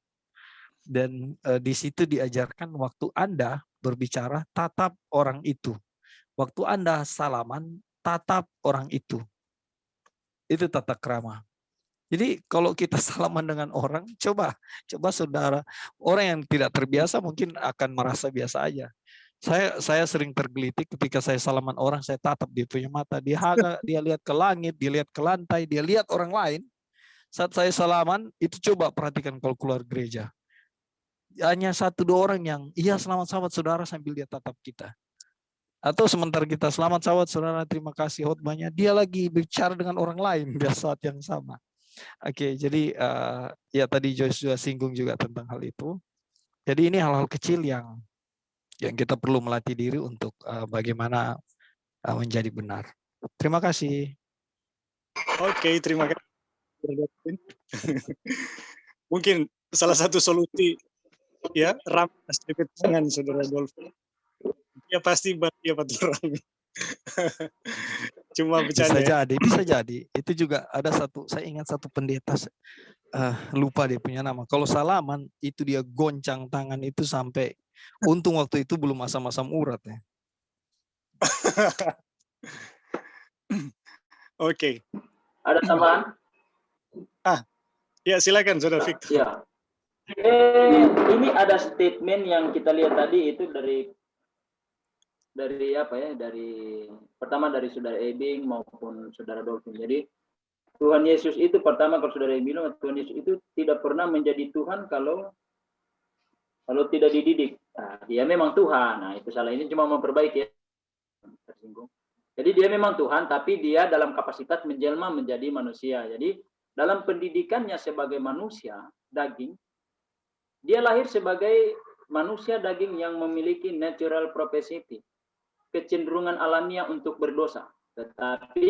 Dan di situ diajarkan waktu Anda berbicara, tatap orang itu. Waktu Anda salaman, tatap orang itu. Itu tata krama. Jadi kalau kita salaman dengan orang, coba saudara, orang yang tidak terbiasa mungkin akan merasa biasa aja. Saya sering tergelitik ketika saya salaman orang, saya tatap dia punya mata, dia lihat ke langit, dia lihat ke lantai, dia lihat orang lain. Saat saya salaman, itu coba perhatikan kalau keluar gereja. Hanya 1-2 orang yang, iya selamat sahabat saudara sambil dia tatap kita. Atau sementara kita selamat sahabat saudara, terima kasih khotbahnya, dia lagi bicara dengan orang lain di saat yang sama. Oke, jadi ya tadi Joyce juga singgung juga tentang hal itu. Jadi ini hal-hal kecil yang kita perlu melatih diri untuk bagaimana menjadi benar. Terima kasih. Oke, terima kasih. Mungkin salah satu solusi ya, rampas sedikit tangan saudara Dolph. Ya pasti ya orang. Cuma bercanda. Bisa jadi. Itu juga ada saya ingat satu pendeta, lupa dia punya nama. Kalau salaman itu dia goncang tangan itu sampai, untung waktu itu belum asam-asam urat ya. Oke. Ada tambahan? Ya silakan saudara Victor. Ya. Ini ada statement yang kita lihat tadi itu dari apa ya? Pertama dari saudara Ebing maupun saudara Dolphin. Jadi Tuhan Yesus itu pertama, kalau saudara bilang Tuhan Yesus itu tidak pernah menjadi Tuhan kalau tidak dididik. Nah, dia memang Tuhan. Nah, itu salah, ini cuma memperbaiki ya. Tersinggung. Jadi dia memang Tuhan, tapi dia dalam kapasitas menjelma menjadi manusia. Jadi dalam pendidikannya sebagai manusia daging, dia lahir sebagai manusia daging yang memiliki natural propensity, kecenderungan alamiah untuk berdosa. Tetapi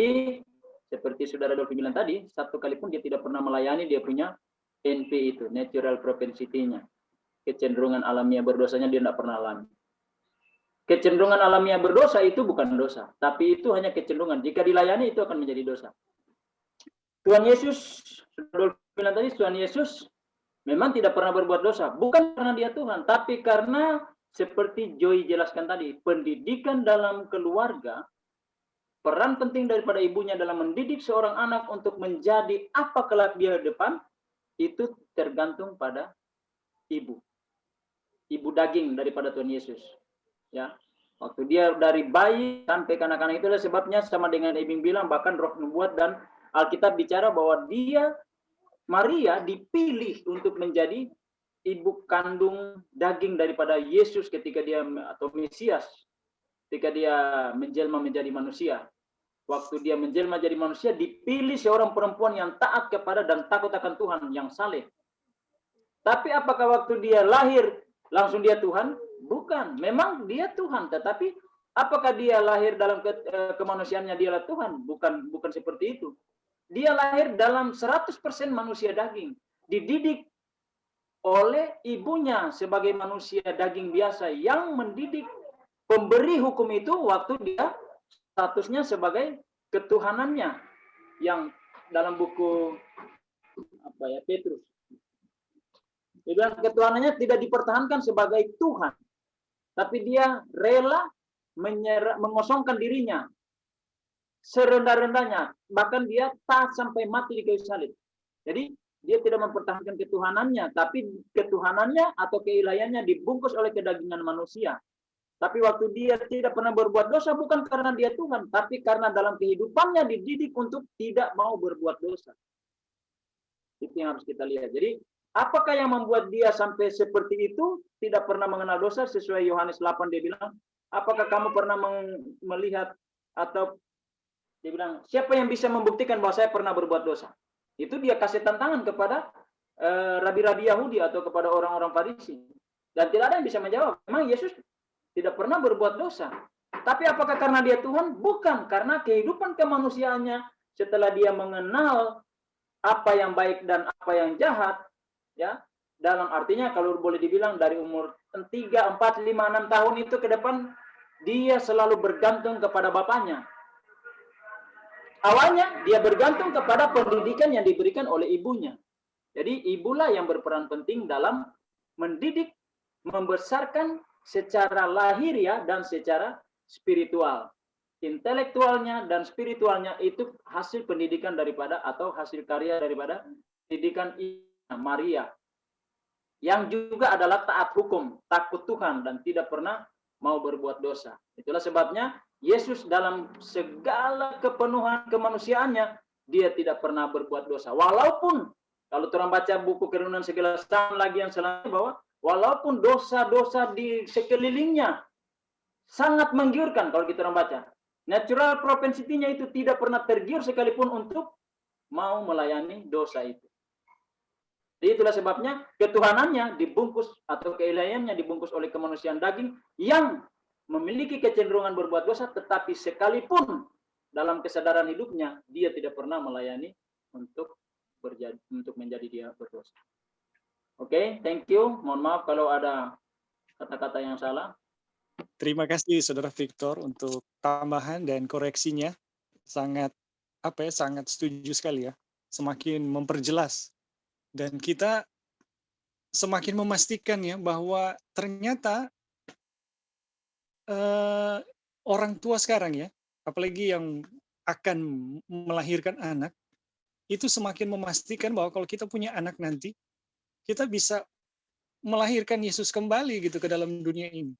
seperti saudara Dolphy bilang tadi, satu kali pun dia tidak pernah melayani dia punya NP itu, natural propensity-nya. Kecenderungan alamiah berdosanya dia tidak pernah alami. Kecenderungan alamiah berdosa itu bukan dosa, tapi itu hanya kecenderungan. Jika dilayani itu akan menjadi dosa. Tuhan Yesus, saudara bilang tadi, Tuhan Yesus memang tidak pernah berbuat dosa. Bukan karena dia Tuhan, tapi karena seperti Joy jelaskan tadi, pendidikan dalam keluarga, peran penting daripada ibunya dalam mendidik seorang anak untuk menjadi apa kelak dia depan, itu tergantung pada ibu. Ibu daging daripada Tuhan Yesus. Ya, waktu dia dari bayi sampai kanak-kanak, itulah sebabnya sama dengan Ebing bilang, bahkan roh nubuat dan Alkitab bicara bahwa Maria dipilih untuk menjadi ibu kandung daging daripada Yesus ketika dia, atau Mesias, ketika dia menjelma menjadi manusia. Waktu dia menjelma jadi manusia, dipilih seorang perempuan yang taat kepada dan takut akan Tuhan, yang saleh. Tapi apakah waktu dia lahir langsung dia Tuhan? Bukan. Memang dia Tuhan, tetapi apakah dia lahir dalam kemanusiaannya dialah Tuhan? Bukan seperti itu. Dia lahir dalam 100% manusia daging, dididik oleh ibunya sebagai manusia daging biasa yang mendidik pemberi hukum itu waktu dia statusnya sebagai ketuhanannya, yang dalam buku Petrus. Dia bilang ketuhanannya tidak dipertahankan sebagai Tuhan, tapi dia rela mengosongkan dirinya serendah-rendahnya, bahkan dia taat sampai mati di kayu salib. Jadi dia tidak mempertahankan ketuhanannya, tapi ketuhanannya atau keilahiannya dibungkus oleh kedagingan manusia. Tapi waktu dia tidak pernah berbuat dosa bukan karena dia Tuhan, tapi karena dalam kehidupannya dididik untuk tidak mau berbuat dosa. Itu yang harus kita lihat. Jadi, apakah yang membuat dia sampai seperti itu, tidak pernah mengenal dosa, sesuai Yohanes 8 dia bilang, apakah kamu pernah melihat atau dia bilang, siapa yang bisa membuktikan bahwa saya pernah berbuat dosa? Itu dia kasih tantangan kepada rabi-rabi Yahudi atau kepada orang-orang Farisi. Dan tidak ada yang bisa menjawab. Memang Yesus tidak pernah berbuat dosa. Tapi apakah karena dia Tuhan? Bukan. Karena kehidupan kemanusiaannya setelah dia mengenal apa yang baik dan apa yang jahat, ya, dalam artinya kalau boleh dibilang dari umur 3, 4, 5, 6 tahun itu ke depan, dia selalu bergantung kepada bapaknya. Awalnya dia bergantung kepada pendidikan yang diberikan oleh ibunya. Jadi ibulah yang berperan penting dalam mendidik, membesarkan secara lahiriah dan secara spiritual. Intelektualnya dan spiritualnya itu hasil pendidikan daripada atau hasil karya daripada pendidikan Maria. Yang juga adalah taat hukum, takut Tuhan dan tidak pernah mau berbuat dosa. Itulah sebabnya Yesus dalam segala kepenuhan kemanusiaannya, dia tidak pernah berbuat dosa. Walaupun, kalau orang baca buku Kerunuhan Segala Sesuatu lagi yang selanjutnya, bahwa walaupun dosa-dosa di sekelilingnya sangat menggiurkan kalau kita orang baca. Natural propensity-nya itu tidak pernah tergiur sekalipun untuk mau melayani dosa itu. Jadi itulah sebabnya ketuhanannya dibungkus atau keilahiannya dibungkus oleh kemanusiaan daging yang memiliki kecenderungan berbuat dosa, tetapi sekalipun dalam kesadaran hidupnya dia tidak pernah melayani untuk menjadi dia berdosa. Oke, thank you. Mohon maaf kalau ada kata-kata yang salah. Terima kasih Saudara Victor untuk tambahan dan koreksinya. Sangat sangat setuju sekali ya. Semakin memperjelas dan kita semakin memastikan ya bahwa ternyata orang tua sekarang ya, apalagi yang akan melahirkan anak, itu semakin memastikan bahwa kalau kita punya anak nanti, kita bisa melahirkan Yesus kembali gitu ke dalam dunia ini.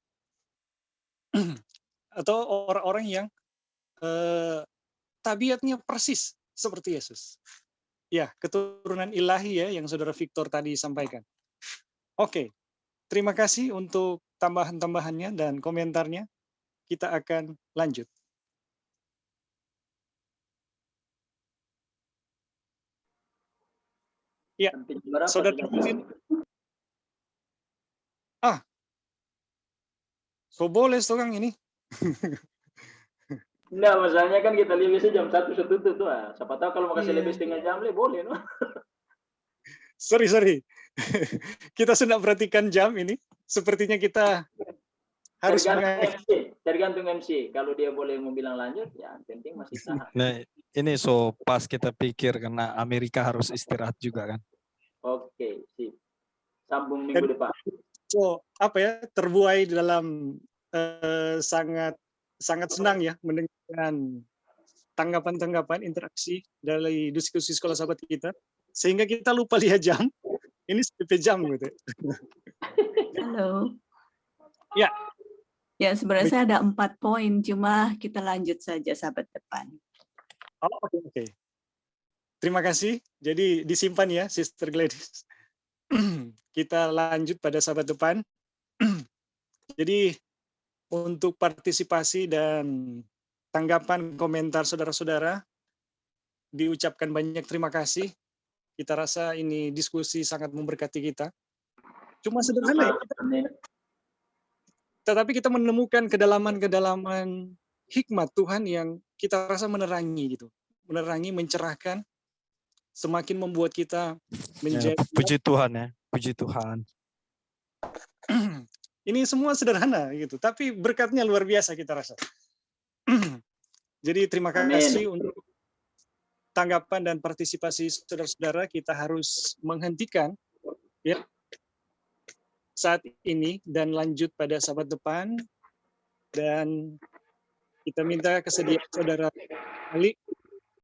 Atau orang-orang yang tabiatnya persis seperti Yesus. Ya, keturunan ilahi ya yang Saudara Victor tadi sampaikan. Oke, terima kasih untuk tambahan-tambahannya dan komentarnya. Kita akan lanjut. Ya, Saudara Martin. So boleh Kang ini. Enggak, masalahnya kan kita lihat biasanya jam 1 tutup tuh. Siapa tahu kalau mau kasih lebih setengah jam boleh, no? Sorry. Kita sudah perhatikan jam ini. Sepertinya kita harus tergantung MC. Kalau dia boleh mau bilang lanjut, ya penting masih tahan. Nah, ini so pas kita pikir karena Amerika harus istirahat juga kan. Oke, sip. Sambung minggu depan. So, terbuai dalam sangat senang ya mendengarkan tanggapan-tanggapan interaksi dari diskusi sekolah sahabat kita, sehingga kita lupa lihat jam. Ini seperti jam gitu. Halo. Ya. Ya, sebenarnya saya ada 4 poin, cuma kita lanjut saja sahabat depan. Oh, oke. Terima kasih. Jadi disimpan ya, Sister Gladys. Kita lanjut pada sahabat depan. Jadi untuk partisipasi dan tanggapan komentar saudara-saudara, diucapkan banyak terima kasih. Kita rasa ini diskusi sangat memberkati kita. Cuma sederhana ya, tetapi kita menemukan kedalaman-kedalaman hikmat Tuhan yang kita rasa menerangi gitu. Menerangi, mencerahkan, semakin membuat kita menjadi... Ya, puji Tuhan ya, puji Tuhan. Ini semua sederhana gitu, tapi berkatnya luar biasa kita rasa. Jadi terima kasih untuk tanggapan dan partisipasi saudara-saudara. Kita harus menghentikan ya saat ini dan lanjut pada sahabat depan, dan kita minta kesediaan saudara Ali